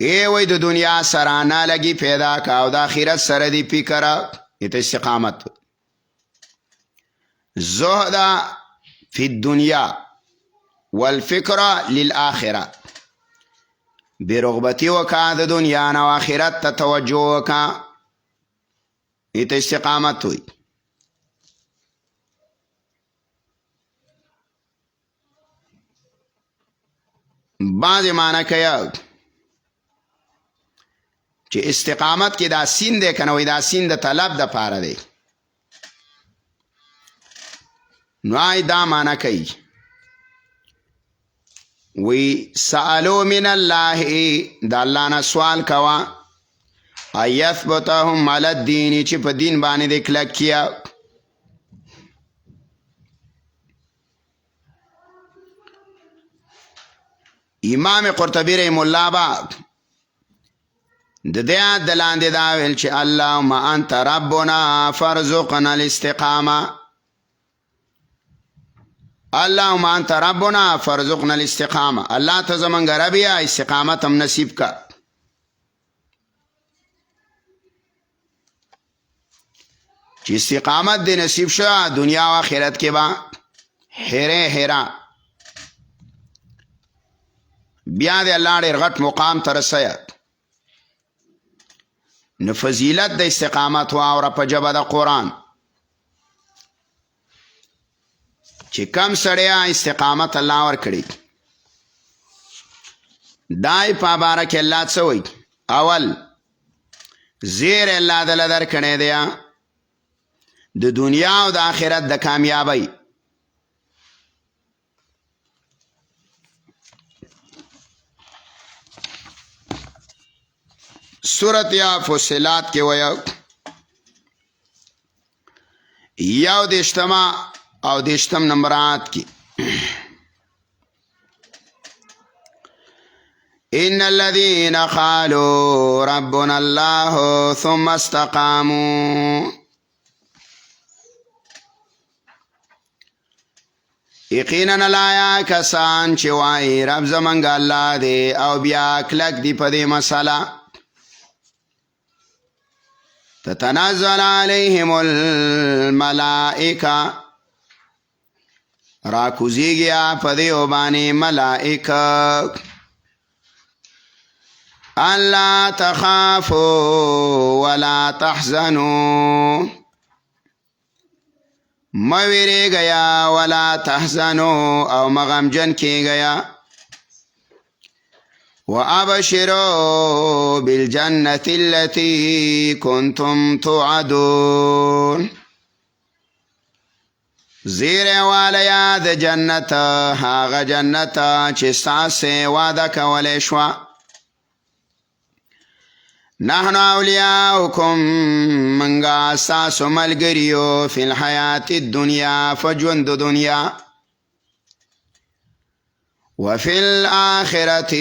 اے وی د دنیا سرانا لگی پیدا کا او د آخرت سر دی پی کرا، یہ استقامت. زہد فی الدنیا والفکر للآخرہ، بے رغبتی وکا د دنیا نو آخرت تا توجہ وکا، یہ استقامت ہوئی. بعض معنی کیا چې استقامت کې دا سین دی کنه وی دا سین د طلب د پاره دی، نو آی دا معنی کوي وی سألو من الله، دا الله نه سوال کوا ایثبتهم علی الدین، چې په دین باندې د کلک کیا. امام قرطبی رحم الله با د دې دلاندې دا ویل چې اللهم انت ربنا فرزقنا الاستقامه، اللهم انت ربنا فرزقنا الاستقامه، الله ته زمونږ رب یا استقامت هم نصیب کا. چې استقامت دې نصیب شو دنیا و آخرت کې با هره بیا د الله ډېر غټ مقام ته رسیا. نو فضیلت د استقامت واوره په ژبه د قرآن چې کم سړیا استقامت الله ورکړي، دای په باره کې الله څه وایي؟ اول زیر الله دله درکړی دی د دنیا او د آخرت د کامیابی. سورت یا فصلات کے ویا یو دیشتما او دیشتم نمبرات کی ان الذين قالوا ربنا الله ثم استقاموا، یقینا لایا کسان چې وای رب زمونږ الله دی او بیا کلک دی په دې مسله. تتنزل عليهم الملائكة، را کوزیږي په دیو باندې ملائکه الا تخافوا ولا تحزنوا مویری گیا ولا تحزنوا او مغمجن کی گیا وابشروا بالجنة التي كنتم توعدون زیر والیا د جنت هاغه جنت چې ستاسې وعده کولی شوه نحن اولیاؤکم منگا ستاسو ملګریو فی الحیات الدنیا فژوند دنیا وفی الاخرت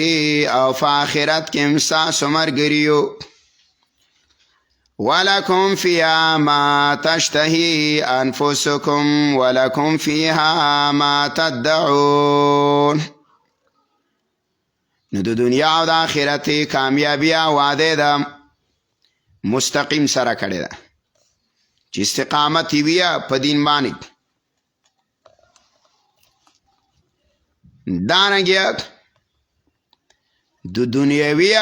او فآخرت کم ستاسو ملګریو ولکم فیها ما تشتهی انفسکم ولکم فیها ما تدعون نو د دنیا او د آخرت کامیابی وعده ده مستقیم سره کړی ده چې استقامت یې وي په دین باندې دارنګه د دنیاوی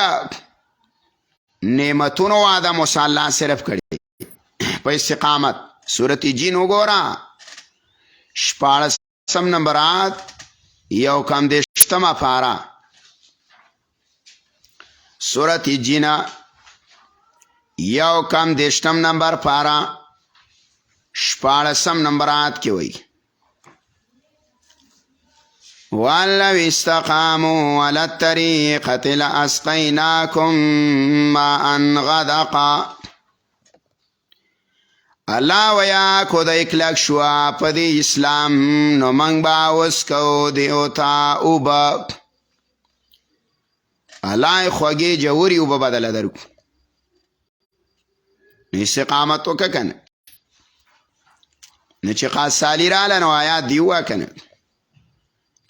نعمتونو وعده موسی الله صرف کړی په استقامت سورۃ جن وګوره 14 نمبرات یو کم دشتمه پارا سورۃ جن یو کم دشتم نمبر پارا 14 نمبرات کې وایي وَلَوِ اسْتَقَامُوا عَلَى الطَّرِيقَةِ لَأَسْقَيْنَاكُمْ مَاءً غَدَقًا الله ویا کو د اکلک شوا په دی اسلام نو منګ با وسکو دی او تا اوبا الله خوږی جوړي او بدل درو استقامت وکنه نه چې خاص سالی را لنو آیات دیوا کنه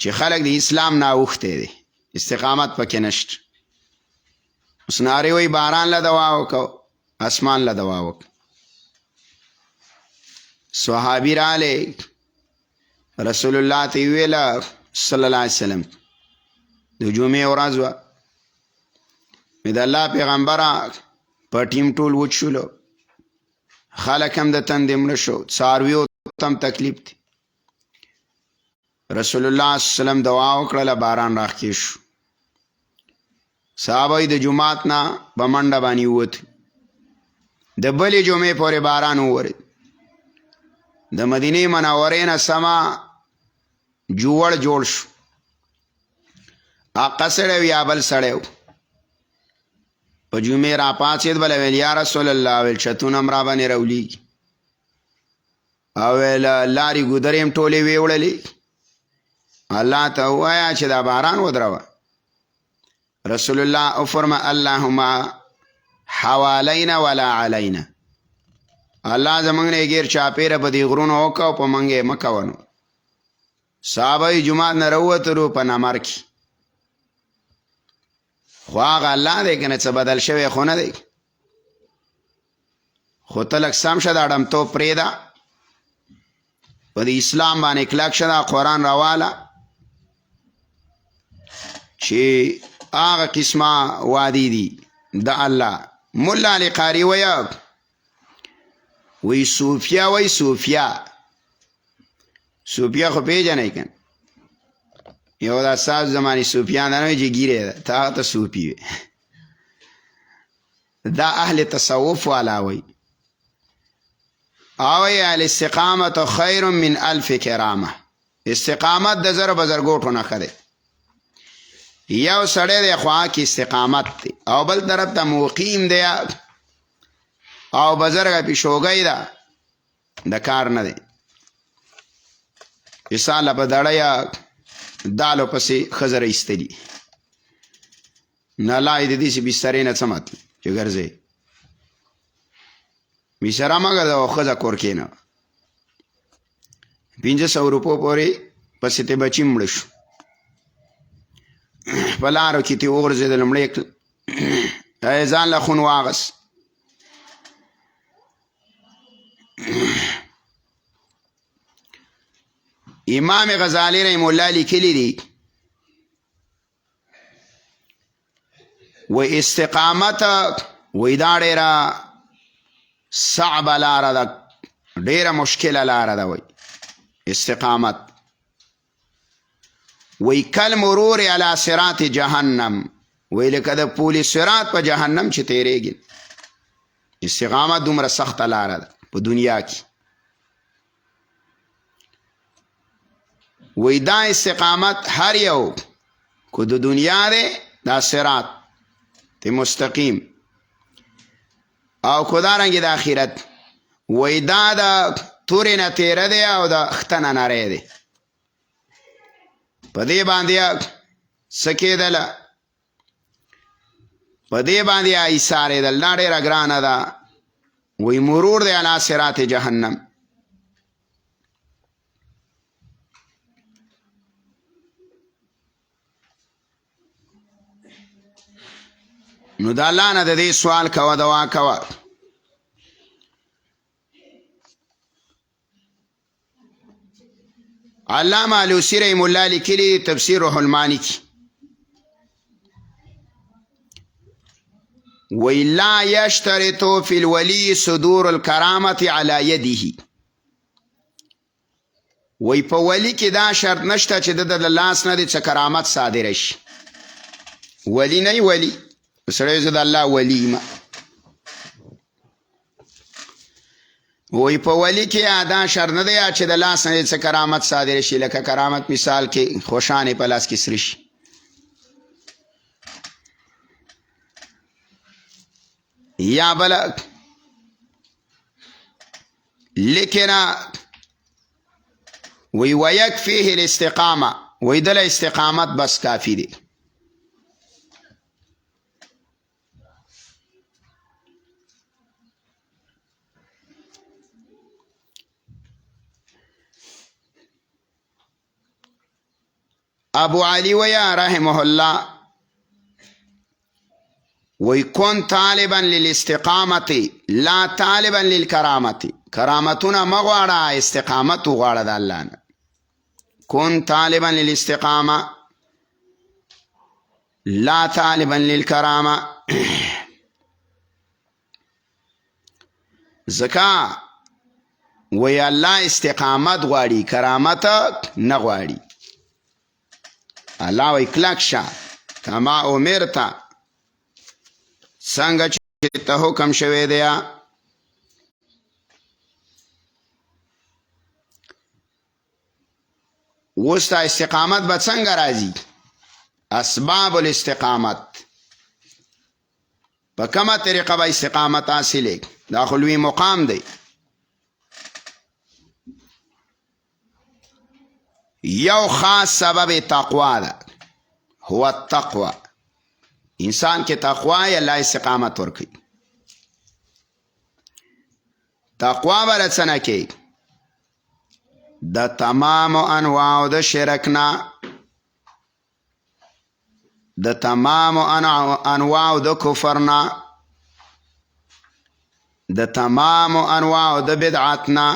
چې خلق د اسلام نه اوخته دي استقامت پکې نشته اوس ناری وی باران له دوا وکاو اسمان له دوا وک صحابی را له رسول الله تی ویلا صلی الله علیه وسلم د جمعې ورځ وا مې د الله پیغمبر په ټیم ټول وچولو خلک هم د تندې مړه شو څارویو تم تکلیف دی رسول الله صلی الله علیه وسلم دعا وکړه باران راخې شو صحابه د جمعات نه په منډه باندې ووت د بلې جمعې پورې باران وورید د مدینې منورې نه سما جوړ شو آقا سړی وي یا بل سړی و په جمعې را پاڅېد بله ویل یا رسول الله ویل چتونه م را باندې راولیږي او ویل لارې ګودرې م ټولې ویوړلې الله ته وایا چې دا باران ودروه رسول الله او فرما اللهم حوالینا ولا علینا الله زمونږ نه غیر چاپیره په دې غرونو وکاو په منګې مکوونو صحابه جمعه نه راووتلو په نامر کې خو هغه الله دی که نه څه بدل شوی خو نه دی خو ته لږ سم شه دا ډمتوب پرېږده په د اسلام باندې کلک شه دا قرآن راواله چې هغه قسمه وادي دي د الله مولا علی قاری ویا وی صوفیا وی صوفیا خو پیژنئ کنه یو دا ساز زمانی صوفیان دا نوی چې ګیره ده تا ته صوفی وی دا اهل تصوف والا وی اوی الاستقامت خیر من الف کرامه استقامت د زر بزرګوټو نه خده یو سړی دی خوا کې استقامت دی او بل طرف ته مقیم دی او بزرګه پیشوګی ده د کار نه دی مثال په دړیا دالو پسې خزر ایستلی نه لای د دې چې بسترې نه څه مطلب چې ګرځې بستره مه ګرځه او ښځه کور کښېنه 500 روپو پورې پسې ته بچي مړه شو په لارو کې ته وغورځېدل مړې ځان له خون واغس امام غزالی رحم الله لیکلی دی و استقامت وی دا ډیره صعبه لاره ده، ډیره مشکله لاره ده. وی استقامت وی کل مرور علی صراط جهنم، وی لکه د پول صراط په جهنم چې تیریږي. استقامت دومره سخته لاره ده په دنیا کې. وی دا استقامت هر یو که د دنیا دی دا صراط تی مستقیم، او که دارنگی دا آخرت وی دا دا توری نه تیره دی او دا اختنه نره دی. پا دی باندی سکی دل، پا دی باندی ایساری دل، دا دیر اگرانه دا. وی مرور دی علی صراط جهنم. نو دا الله نه د دې سوال کوه، دعا کوه. علامه علوسی رحم الله لیکلی تفسیر روح المانی کی وی لا یشترطو فی الولی صدور الکرامت علی یده. وی په ولی کې دا شرط نشته چې د لاس نه د څه کرامت صادره شي. ولی نه ولی سړی زه د الله ولی ما. وی په ولی کې دا شرط نه دی چې د لاس نه څه کرامت صادره شي، لکه کرامت مثال کې خوشانې په لاس کې سره شي. یا بل لیکن وی ویکفیه الاستقامه، وی دل استقامت بس کافی دی. ابو علی ویا رحمه الله وی کن طالبا للاستقامت لا طالبا للکرامت. کرامتونه مغواړه، استقامت وغواړه د الله نه. کن طالبا للاستقامه لا طالبا للکرامه. زکا وی الله استقامت غواړي، کرامت نه غواړي. الله وی کلک شه کما امرته، څنګه چې ته حکم شوی دی. اوس تا استقامت به څنګه راځي؟ اسباب الاستقامت، په کومه طریقه به استقامت حاصلې؟ دا خو لوی مقام دی. یو خاص سبب تقوا ده، هو التقوى. انسان کې تقوا یا الله استقامت ورکي. تقوا بر څنګه کې د تمام انواع د شرکنا، د تمام انواع د کفرنا، د تمام انواع د بدعتنا،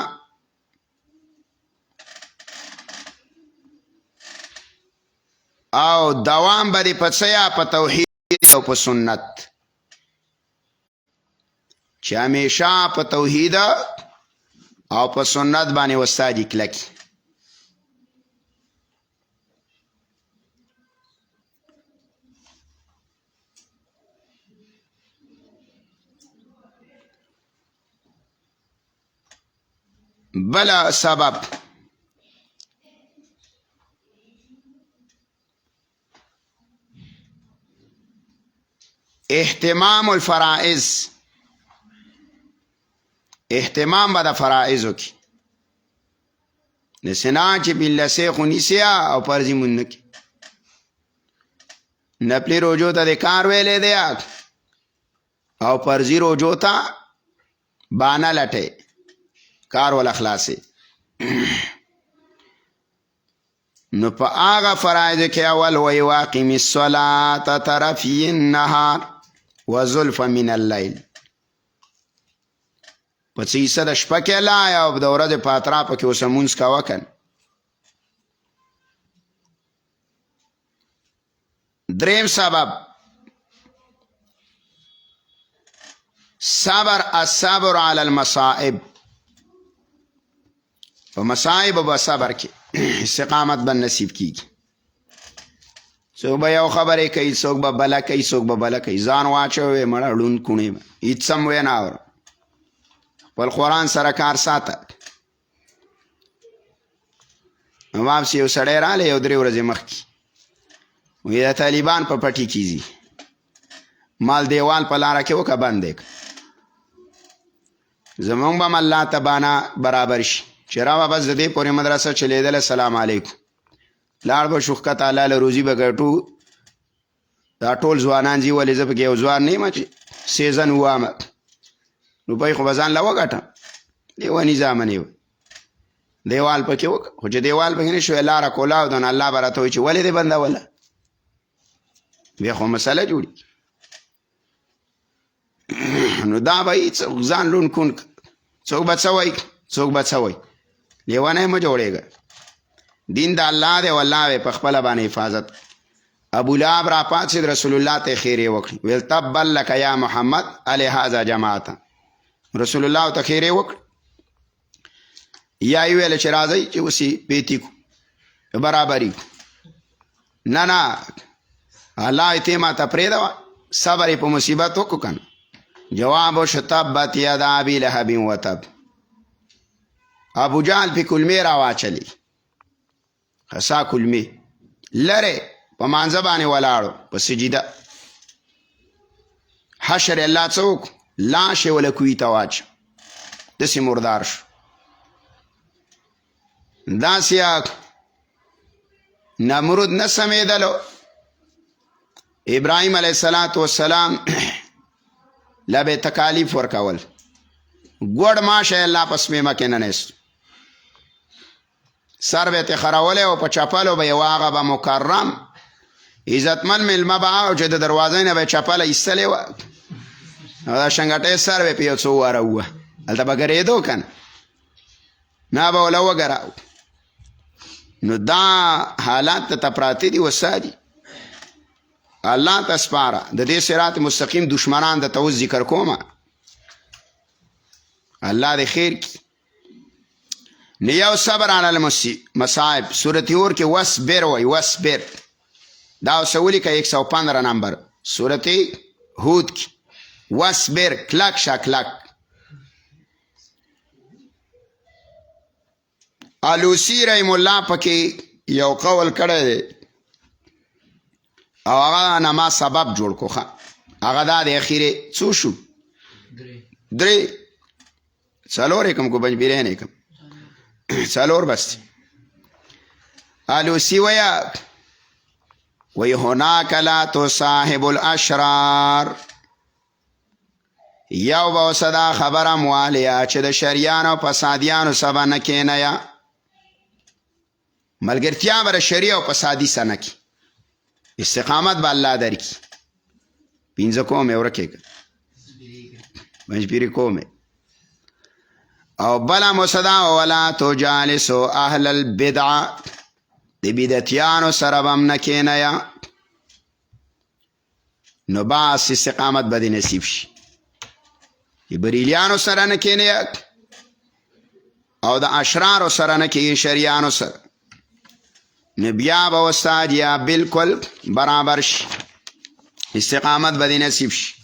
او دوام بری پڅیا په توحید او په سنت، چې همیشه په توحید او په سنت باندې وستادي کلکی. بلا سبب اهتمام الفرائض، اهتمام به د فرائضو کې د سنا چې بلسې خو نیسیا او پرځي مونږ نه کې نپلی روجو ته د کار ویلې دی او پرځي روجو ته بانا لټه کار ول اخلاصي. نو په هغه فرایض کې اول وی واقم الصلاة طرفي النهار وزلفا من الليل. په څه د شپه کې لا او د ورځې په اطراف کې اوس مونږ کا وکړ. دریم سبب صبر، الصبر علی المصائب. په مصائب به صبر کې استقامت به نصیب کیږي. څوک به یو خبرې کوي، څوک به بله کوي، څوک به بله کوي، ځان واچوې مړه ړوند کوڼې به هېڅ سم وی نه اورم. خپل قرآن سره کار ساته. نو واپس یو سړی رالی یو 3 ورځې مخکې، وایي د طالبان په پټي کې ځي، مال دیوال په لاره کې وکړه بند یې کړه. زمونږ به هم الله ته بانه برابر شي چې راوه بس د دې پورې مدرسه چلېدله، سلام علیکم. لاړ به شو ښکته، الله له روزي به ګټو. دا ټول ځوانان ځي، ولې زه پکې یو ځوان نه یم چې سیزن ووامه، روپۍ خو به ځان له وګټم. دیواني زامن یې دیوال پکې وکړه، خو چې دیوال پکې نه شوې لاره کولاو ده، نو الله به راته وایي چې ولې دې بندوله، بیا خو مسله جوړي. نو دا به یې ځان لون کون، څوک به څه وایي څوک به څه وایي، لیونی مه جوړېږه. دین د الله دی، والله به په خپله باندې حفاظت. ابو لهب را پاڅېد، رسول الله ته خیرې وکړي، ویل تبا لک یا محمد الهذا جماعته. رسول الله ته خیرې وکړي، یا یې ویل چې راځئ چې اوس یې پیتي کړو، برابري کړو. نه نه، الله یې ته ماته پرېږده، صبر یې په مصیبت وکړو که نه. جواب وشو تبت یدا ابي لهب وتب. ابو جهل پې کلمې را واچلې، خسا کلمې لرې په مانځه باندې ولاړو په سجده. حشر الله څه وکړو، لاش یې وله کوي ته واچو، داسې مردار شو. داسې نمرود نه سمېدلو. ابراهیم علیه السلام له به تکالیف ورکول، ګوډ ماشه الله په سمیمه کې ننیست، سر به یې خرولی او په چپلو به یې هغه به مکرم عزتمن مېلمه به او چې د دروازې نه به یې چپله ایستلې وه، او دا شنګټۍ سر به یې په یو څو واره ووه، هلته به ګرېدو که نه، نه به وله وګراو. نو دا حالات ته پراته دي، وسا دي. الله ته سپاره. د دې صراط مستقیم دشمنان د توس ذکر کومه، الله دې خیر کی. نیو صبر علی المصائب. سورۃ هود کې وصبر وای، وصبر دا وسولی که 115 نمبر سورۃ هود کې وصبر، کلک شا کلک. علوسی رحم الله پکې یو قول کړی دی، او هغه نه ما سبب جوړ کو. هغه دا د اخیره څو شو، 3 څلور یې کم کو بنجبیرین یې کم 4 بس. علوسی وی هناک لا تصاحب الاشرار. یو به صدا خبره موالیا چې د شریانو فسادیانو سبا نه کینیا، ملګرتیا بر شریع او فسادی سره کی، استقامت به الله درکی. 15 کومه ورکه منجبیری کومه. او بلا مصدا ولا تجالسو اهل البدع. د بدعتیانو سره بم نه کینیا، نو باس استقامت به نصیب شي. بریلیانو سره نه کینیا، او د اشرارو سره نه کې شریانو سره، نبیا به استاد یا بالکل برابر شي، استقامت به نصیب شي.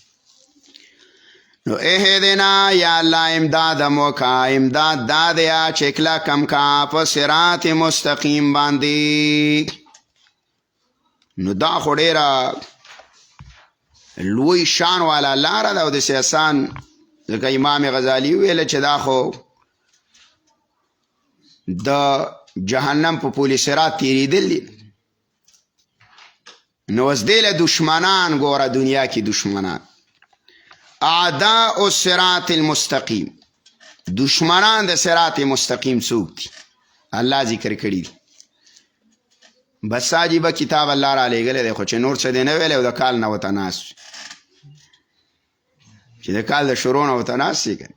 نو اهدنا یا الله امداد موکا، امداد داد یا چکلا کم کا په صراط مستقیم باندې. نو دا خو ډیره لوی شان والا لاره ده، او داسې آسان، ځکه امام غزالی ویل چې دا خو د جهنم په پل صراط تیریدل دي. نو اوس دې له دشمنان ګوره، دنیا کې دشمنان، اعداء الصراط المستقیم، دشمنان د صراط مستقیم څوک دي؟ الله ذکر کړي دي. بس عجیبه کتاب الله را لېږلی دی، خو چې نور څه دی نه ویلی، او د کال نه ورته ناست چې د کال د شروع نه ورته ناست یې که،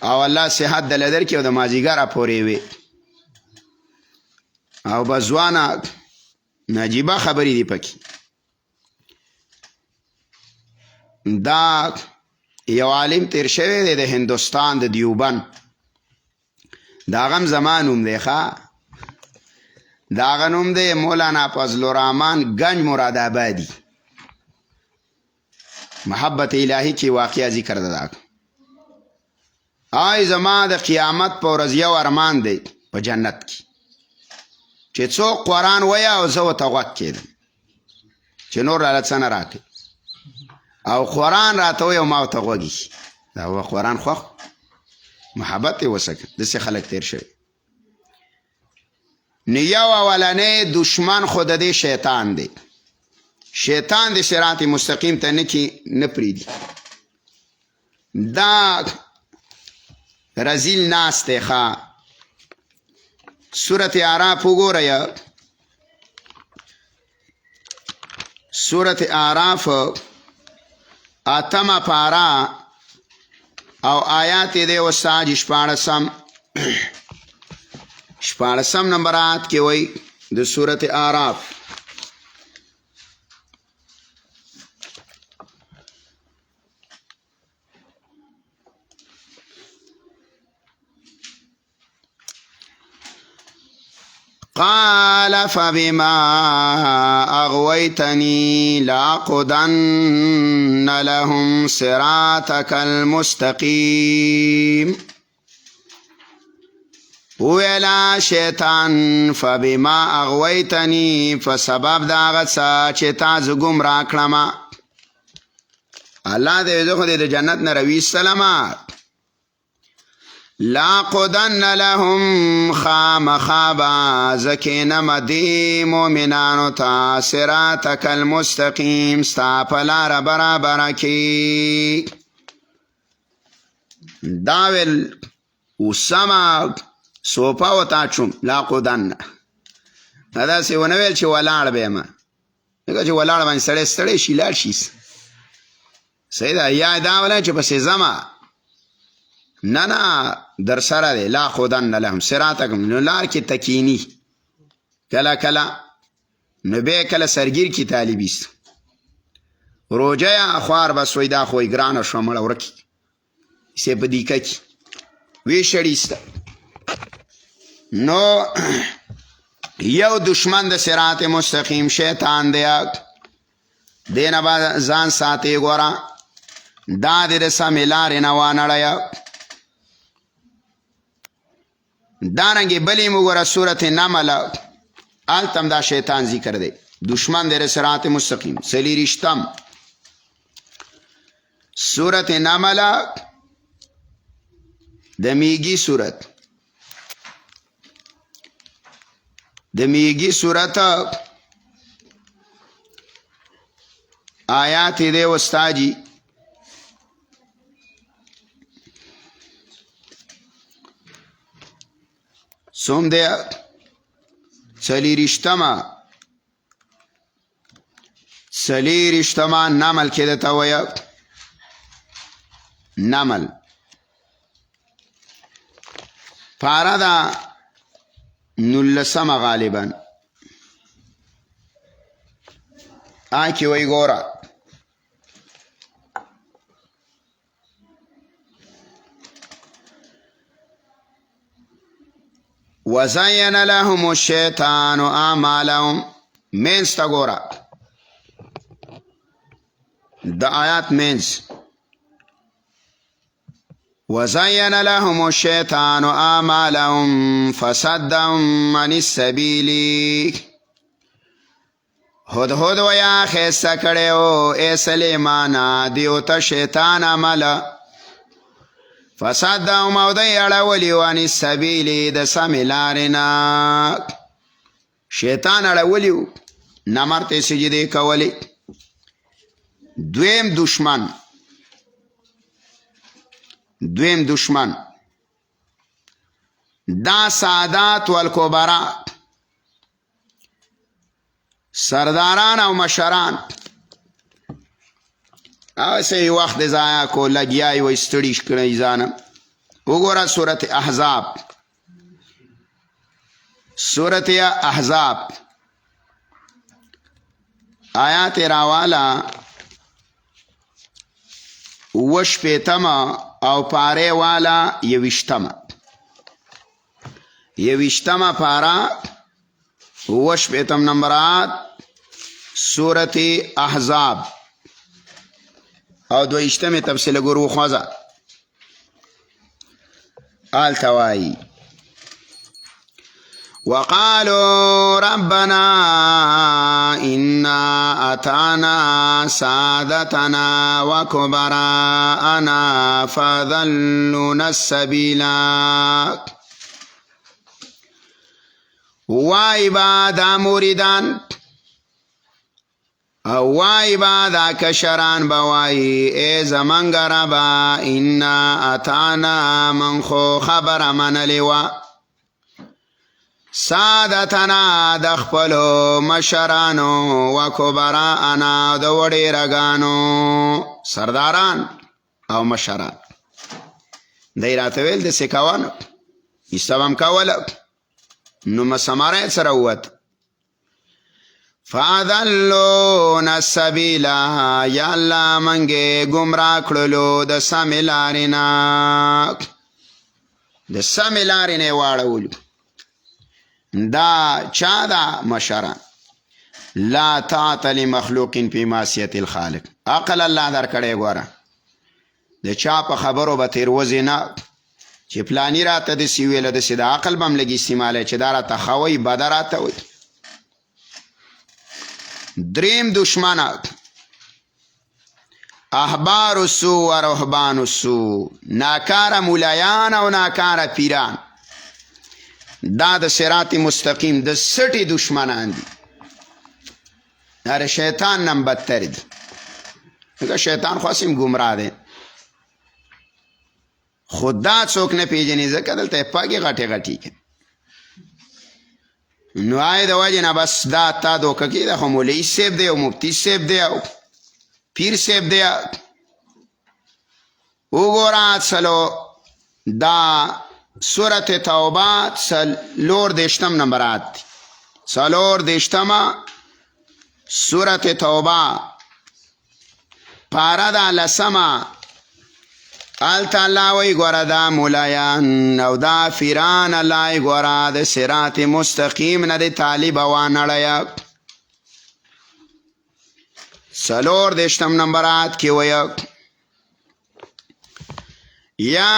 او الله صحت دله درکړي، او د مازدیګره پورې وي، او به ځوانه عجیبه خبرې دي پکې. دا یو عالم تیر شوی دی د هندوستان د دیوبند، د هغه هم زما نوم دی ښه، د هغه نوم دی مولانا فضل الرحمن گنج مراد آبادي. محبت الهی کې واقعه ذکر ده. آی زما د قیامت په ورځ یو ارمان دی په جنت کې چې څوک قرآن ویا او زه ورته غوږ کېدم چې نور راله څه نه راکړي او قرآن راته وی او ما ورته غوږ ایښي. دا به قرآن خوښ محبت یې وسکه. داسې خلک تیر شوي. نو یو اولنی دشمن خو د دې شیطان دی. شیطان د صراط مستقیم ته نه پرېږدي. دا رزیل ناست دی ښه. سورت اعراف وګورئ. سورت اعراف 8 پارا او آیات دی استاد 14 نمبر آیات کې وایي د سورت اعراف قال فبما أغويتني لأقعدن لهم صراطك المستقيم. ویلا شیطان فبما اغویتنی فسبب دا هغه څه چې تا زه ګمراه کړم. الله دې زه خو دې د جنت نه راویستلم. لاقعدن لهم خامخابا زکینم دی مومنانو تا صراطک المستقیم ستا په لاره برابره کې. دا ویل اوسمه سوپا وتا چوم لاقعدن. دا داسې ونه ویل چې ولاړ به یم، ځکه چې ولاړ باندې سړی ستړی شي لاړ شي. صحیح ده. یا دا ولا چې پسې ځمه نه در سره دی. لاقعدن لهم صراطکم. نو لار کې تکینی کله کله نو بیا کله سرګیر کې طالبیست روجه یا خوار بس وی دا خوی ګرانه شوه مړه ورکې سې په دیکه کې وی شړیسته. نو یو دشمن د صراط مستقیم شیطان دی. دینه به ځان ساتي. ګوره دا دې د سمې لارې نه وانړیه. دارنګې بلې مو ګوره صورت نمل هلته هم دا شیطان ذکر دی. دشمن دی د صراط مستقیم. 40 صورت نمل د میږي صورت. د میږي صورت آیات دی استاجی سوم دی 40 نمل کې دته وایه. نمل پاره دا 19 غالبا کې وایي. ګوره وزین لهم الشیطان اعمالهم. مینس تا ګوره د آیات مینس. وزین لهم الشیطان اعمالهم فصدهم عن السبیل. هدهد ویا خیسته کړی و ای سلیمانا دیو ته شیطان عمله. فصدهم او دی اړولی و عن السبیل د سمې لارې نه. شیطان اړولی و نمرتې سجدې کولی. دویم دشمن دا سادات والکبرا سرداران او مشران. اوسې وخت ضایع کو لګیای و ستړي کړی ځانم. وګوره سورت احزاب آیات راوالا وش پیتما او پاره والا یوشتما پارا وش پیتم نمبرات سورت احزاب او دوشتم تفصیل گرو خوزا آل توائی وقالوا ربنا إنا أطعنا سادتنا وكبراءنا فضلونا السبيلا وای با دا موریدان او وای با دا کشران بوای ای زمانگ ربا انا اطعنا من خو خبر من لیوا سادتنا دخپلو مشرانو و کبراءنا دو وڑی رگانو سرداران او مشران دیراتویل د سکوانو ایستوام کولو نو مسماره سره ووت فاذلون السبیل یا الله منګه گمراه کړلو د سمې لارې نه د سمې لارې نه واړولو دا چا دا مشران لا طاعة لمخلوق فی معصیة الخالق عقل الله در کړی ګوره د چا په خبرو به تیروځې نه چې پلانی راته داسې ویله داسې د عقل به هم لږ استعمالی چې دا راته ښه وایي بده راته وایي دریم دشمنه احبار السو و رهبان السو ناکاره مولایان او ناکاره پیران دا د صراط مستقیم د سټي دشمنان دي دا شیطان نم بدتر دي ځکه شیطان خو هسې ګمراه دی خود دا څوک نه پیژني ځکه دلته یې پاکې غټې غټې کې نو آی د وجې نه بس دا تا دوکه کې ده خو مولوي صاحب دی او مفتي صاحب دی او پیر صاحب دی وګوره څلو دا سورت توبه څلور دېرشتم نمبرات دي څلور دېرشتمه سورت توبه پاره دا لسمه آلتا اللہ وی گورا دا مولایان او دا فیران اللہ گورا دا صراط مستقیم نا دا طالب وانڑیا سلور دشتم نمبرات کی ویا یا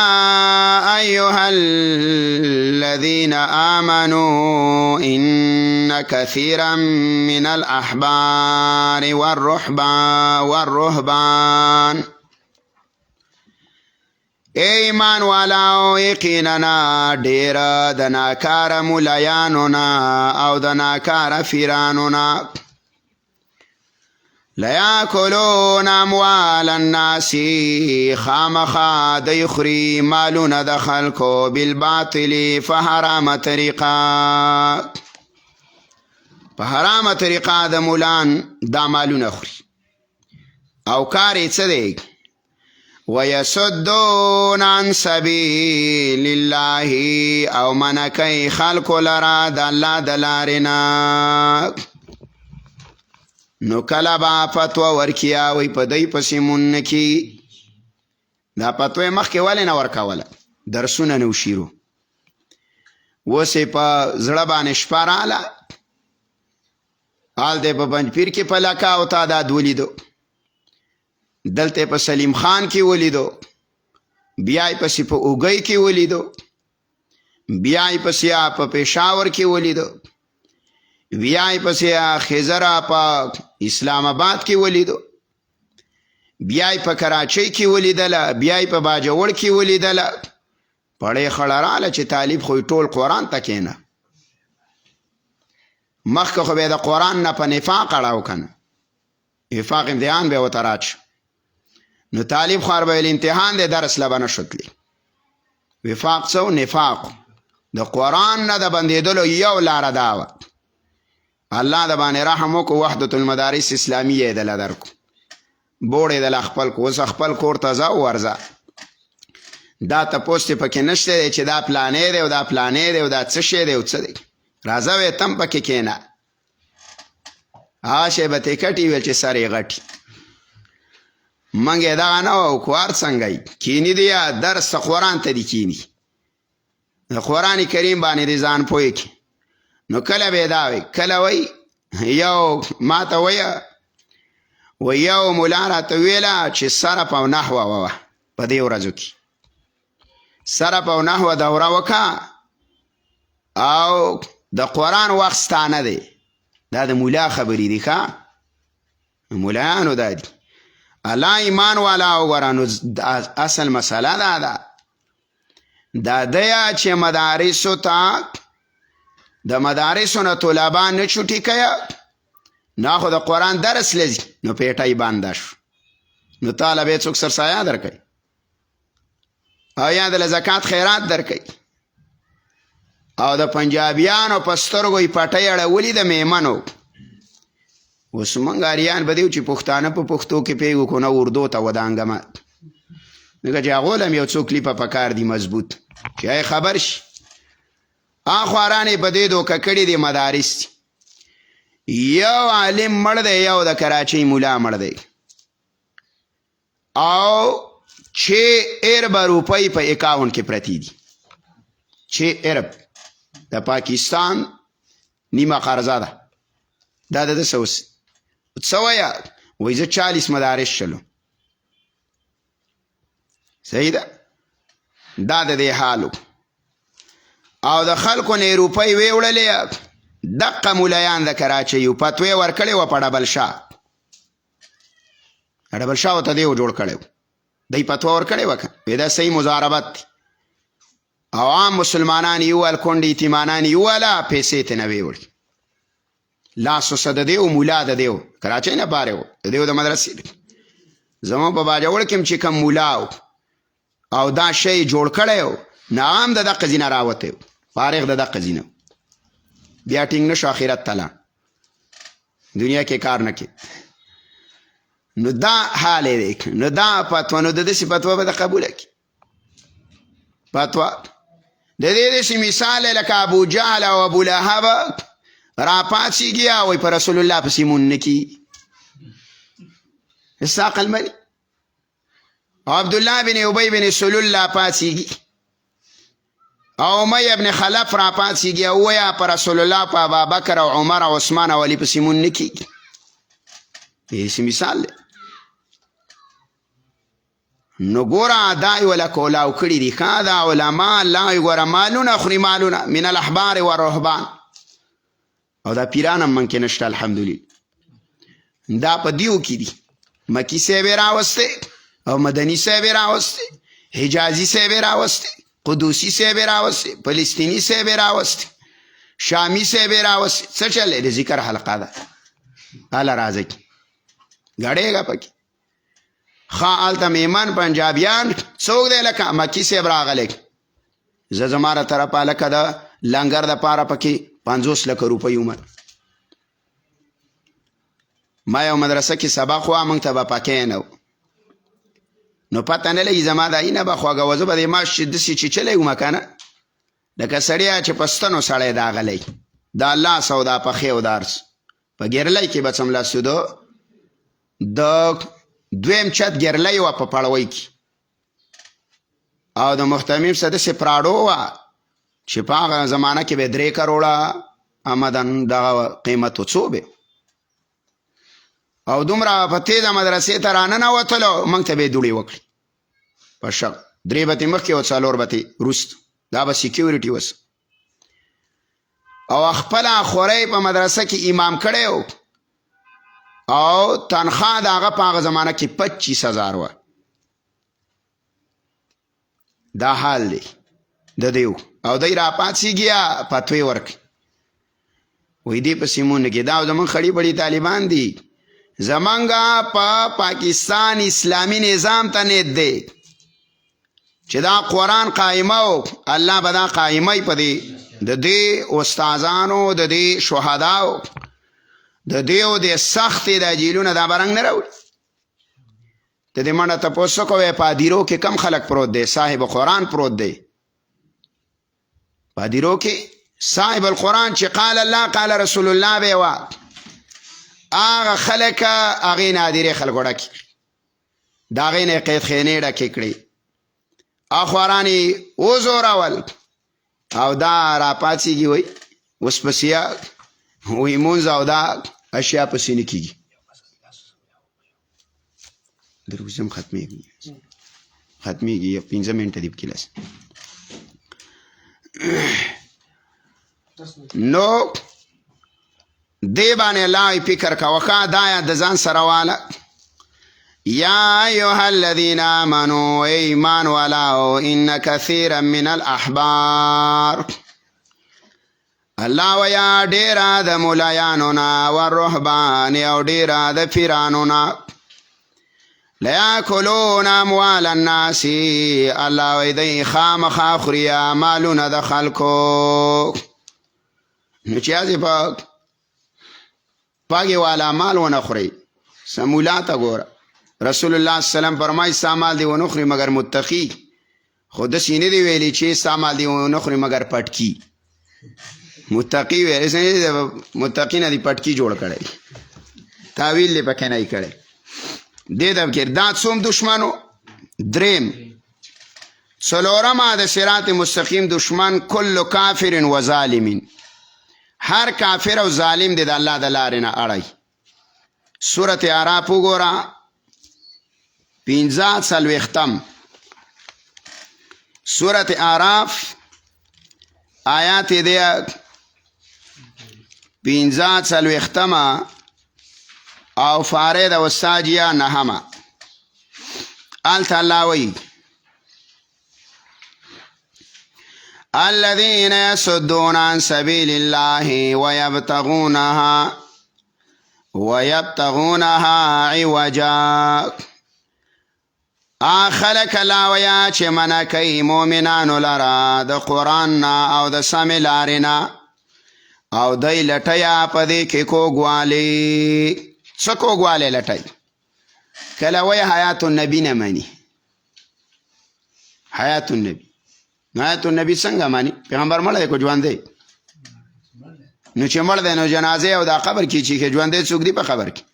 ایوها الذین آمنوا ان کثیرا من الاحبار والرهبان اے ایمان والاو یقیننا ډیر د ناکاره مولایانو نه او د ناکاره فیرانو نه لیاکلون اموال الناس خامخا د یخري مالونه د خلکو بالباطل په حرامه طریقه په حرامه طریقه د مولان دا مالونه خوري او کار یې څه دی وَيَسُدُّونَ عَنْ سَبِيلِ اللَّهِ او منکی خلق لرا د الله د لارې نه نو کله به فتوا ورکیا وی په دی پسې مون کې دا فتوا مخکې ولې نه ورکوله درسونه نه وشیرو اوس یې په زړه باندې شپه راله حال دی په پنجپیر کې په لکه او تعداد ولیدو دلته په سلیم خان کې ولیدو بیا یې پسې په اوګۍ کې ولیدو بیا یې پسې په پېښور کې ولیدو بیا یې پسې خزره په اسلام آباد کې ولیدو بیا یې په کراچۍ کې ولیدله بیا یې په باجوړ کې ولیدله پړې خړه راله چې طالب خو ټول قرآن ته کېنه مخکې خو به د قرآن نه په نفاق اړه وکنه نفاق امتحان به ورته رات شو نو طالب خوار به امتحان دی درس له به نه شتلی وفاق څه نفاق د قرآن نه د بندېدلو یو لاره دا وه الله د باندې رحم وکړو وحدت المدارس اسلامیه یې دله درکو بوړ یې دله خپل کو اوس خپل کور ته ځه ورځه دا تپوس یې پکې نشته دی چې دا پلانې دی او دا پلانې دی او دا څه شی دی او څه دی راځه وې تم پکې کښېنه هغه شی به ترې کټي ویل چې سر یې غټي موږ یې دغه نه وو کوار څنګه کیني دی یا درس ته قرآن ته دي کیني د قرآن کریم باندې دې ځان پوه کړي نو کله به یې دا وي کله وی یو ما ته ویه و یو ملا راته ویله چې صرف او نحوه ووه په دې ورځو کې صرف او نحوه دوره وکړه او د قرآن وخت ستا نه دی دا د ملا خبرې دي ښه ملایانو دا دي الله ایمان والا وګوره نو اصل مسله دا ده دا دی چې مدارسو ته د مدارسو نه طلبا نه چوټي کوه نه خو د قرآن درس لځي نو پیټی بانده شو نو تاله به څوک سرسایه درکوي او یا د زکات خیرات درکوي او د پنجابیانو په سترګو یې پټۍ اړولي د میمنو اوس موږ اریان به دیو چې پښتانه په پښتو کې پیږو کو نه اردو ته ودانګمه لکه چې هغو له هم یو څو کلیپه پکار دي مضبوط چې خبر شي خوارانې په دې دوکه کړي دي مدارس دي یو عالم مړ دی یو د کراچۍ ملا مړ دی او 6 ارب روپۍ په اکاونټ کې پرتی دي 6 ارب د پاکستان نیمه قرضه ده دا د څه وایه وایي زه 40 مدارس شلو صحیح ده دا د دې حالو او د خلکو نه روپۍ وې وړلې دقه ملایان د کراچۍ فتوی ورکړې وه په ډبل شاه ډبل شاه ورته دی جوړ کړی و دی فتوا ورکړې وه که دا صحیح مضاربت دی عوام مسلمانان یوال کونډې یتیمانان یواله پیسې ترې نه وې وړي لاس وسه د دی و ملا د دی و کراچۍ نه پارې و د دی و د مدرسې دی زموږ په باجوړ کې هم چې کوم ملا و او دا شی جوړ کړی و نه هم د دقه ځینه راوتی و فارغ د دقه ځینه بیا ټینګ نشو آخرت تلا دنیا کې کار نه کې نو دا حال دی نو دا فتوا نو د داسې فتوا به د قبوله کړي فتوا د دې داسې مثال لکه ابو جهل او ابو لهب راپاڅېږي او وایي په رسول الله پسې مون نه کي هېڅ عقل مني او عبدالله بن ابی بن سلول راپاڅېږي او امیه ابن خلف راپاڅېږي او وایه په رسول الله په ابابکر او عمر او عثمان او علي پسې مون نه کېږي داسې مثال دی نو ګوره دا یې وله کولاو کړي دي ښه دا علما الله یې ګوره مالونه خوري مالونه من الاحبار والرهبان او دا پیران هم من کې نشته الحمدلله دا په دیو کې دي مکی صاحب یې راوستی او مدني صاحب یې راوستی حجازي صاحب یې راوستی قدوسی صاحب یې راوستی فلسطیني صاحب یې راوستی شامی صاحب یې راوستی څه چل دی د ذکر حلقه ده هله راځئ ګډېږه پکې ښه هلته میمن پنجابیان څوک دی لکه مکی صاحب راغلی زه زما را طرفه لکه د لنګر دپاره پکې 50 لکه روپۍ عمر ما یو مدرسه کې سبق وه موږ ته به پکې نه نو پته نه لګي زما دا اینه به خوږه وه زه به د ماش داسې چیچلی وم که نه لکه سړی چې په ستنو سړی داغلی دا لاس او دا پښې او دا ارڅ په ګیرلی کې به څملاستو د دویم چت ګیرلی وه په پړوی کې او د محتمیم څه داسې پراډو وه چې په هغه زمانه کې به 3 کروړه آمدن دغه قیمت و څو به او دومره په تیزه مدرسې ته راننوتلو موږ ته به یې دوړې وکړي په شک 3 بتې مخکې او 4 بتې وروسته دا به سیکیورټي وس او خپله خورۍ په مدرسه کې امام کړی و او تنخواه د هغه په هغه زمانه کې 25,000 وه دا حال دی د دیو او دی راپاڅېږي فتوی ورکړي وایي دې پسې مونږ نه کې دا زمونږ خړي بړي طالبان دي زمونږ په پاکستان اسلامي نظام ته نیت دی چې دا قرآن قائمه و الله به دا قائمه په دې د دې استادانو د دې شهداو د دې او د سختې د جیلونه دا برنګ نه راوړي د دې منډه تپوس کوئ په هدیرو کې کم خلک پروت دی صاحب قرآن پروت دی په هدیرو کې صاحب القرآن چې قال الله قال رسول الله به وه هغه خلک هغې نادرې خلکو ډکې د هغې نه یې قید خینې ډکې کړې اخواران یې وزورول او دا راپاڅېږي وایي اوس پسې وایي مونځ او دا اشیا پسې نه کېږي دروزم ختمېږي 15 منټه دي پکې لس نو دې باندې الله فکر کوه دا آیات د ځان سره واله یا ایها الذین آمنوا ایمان والاو ان کثیرا من الاحبار الله ویا ډیره د مولایانو نه والرهبان او ډیره د پیرانو نه لیاکلون اموال الناس الله وی دی خامخا خوري مالونه د خلکو نو چې هسې پاګې والا مال ونه خورئ سمولاته ګوره رسول الله صلی الله علیه وسلم فرمایي ستا مال دې ونه خوري مګر متقي خو داسې نه دی ویلي چې ستا مال دې ونه خوري مګر پټکي متقي ویلی متقي نه دي پټکي جوړ کړی تاویل دې پکې نه یې کړی دې د فکر دا څوم دشمنو دریم څلورمه د صراط مستقیم دشمن کل کافر و ظالم هر کافر او ظالم دې د الله د لارې نه اړی سورت اعراف وګوره 45 سورت اعراف آیات دې 45 او فارد و ساجیا نهما الله وی الذين يصدون عن سبيل الله ويبتغونها عوجا خلق الله ویا چې منع کوي مؤمنانو لرا د قرآن او د سمې لارې نه او دی لټیا په دې کې کوږوالی څه کوږوالی لټی کله وایي حیات النبي نه مني حیات النبي نو حیات النبي څنګه مني پیغمبر مړ دی که ژوند دی نو چې مړ دی نو جنازې او دا قبر کې چې ژوند دی څوک دی په قبر کې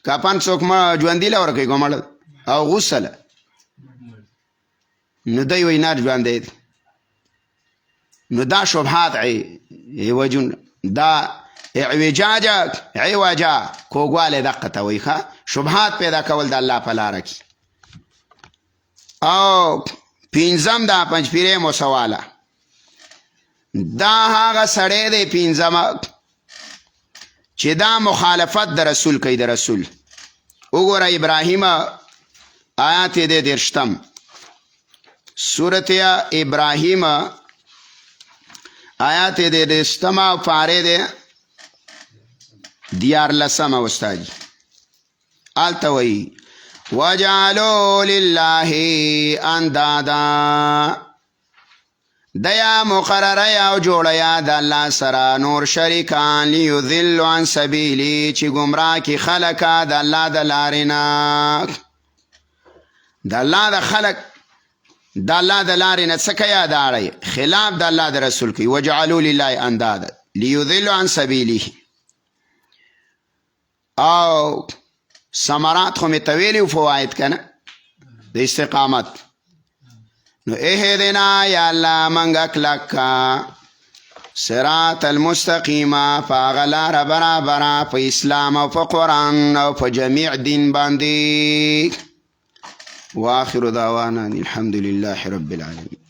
کفن څوک ژوندي له ورکوي که مړ او غسله نو دی وایي نه ژوند دی نو دا شبهات عوجون دا اعوجاجا عوجا کوږوالی دقه ته وایي ښه شبهات پیدا کول د الله په لاره کې او پنځم دا پنجپیرې سواله دا هغه سړی دی پنځمه چې دا مخالفت د رسول کوي د رسول وګوره ابراهیم آیات دې 30 سورت ابراهیم آیات دې 30 پاره دې 14 استاد التوي وجعلوا لله اندادا دیا مقرره یا جوړیا د الله سره نور شریکان لیذل عن سبیلی چې گمراه کی خلق د الله د لارې نه د الله د خلق د الله د لارې نه څه کوي دا اړی خلاف د الله د رسول کوي وجعلوا لله اندادا لیذل عن سبیله او ثمرات خو مې طویل او فواید کنه د استقامت نو اهدنا یا الله منګه کلکا صراط المستقیم فغلار برابر په اسلام او په قرآن او په جميع دین باندې واخر دعوانا الحمد لله رب العالمين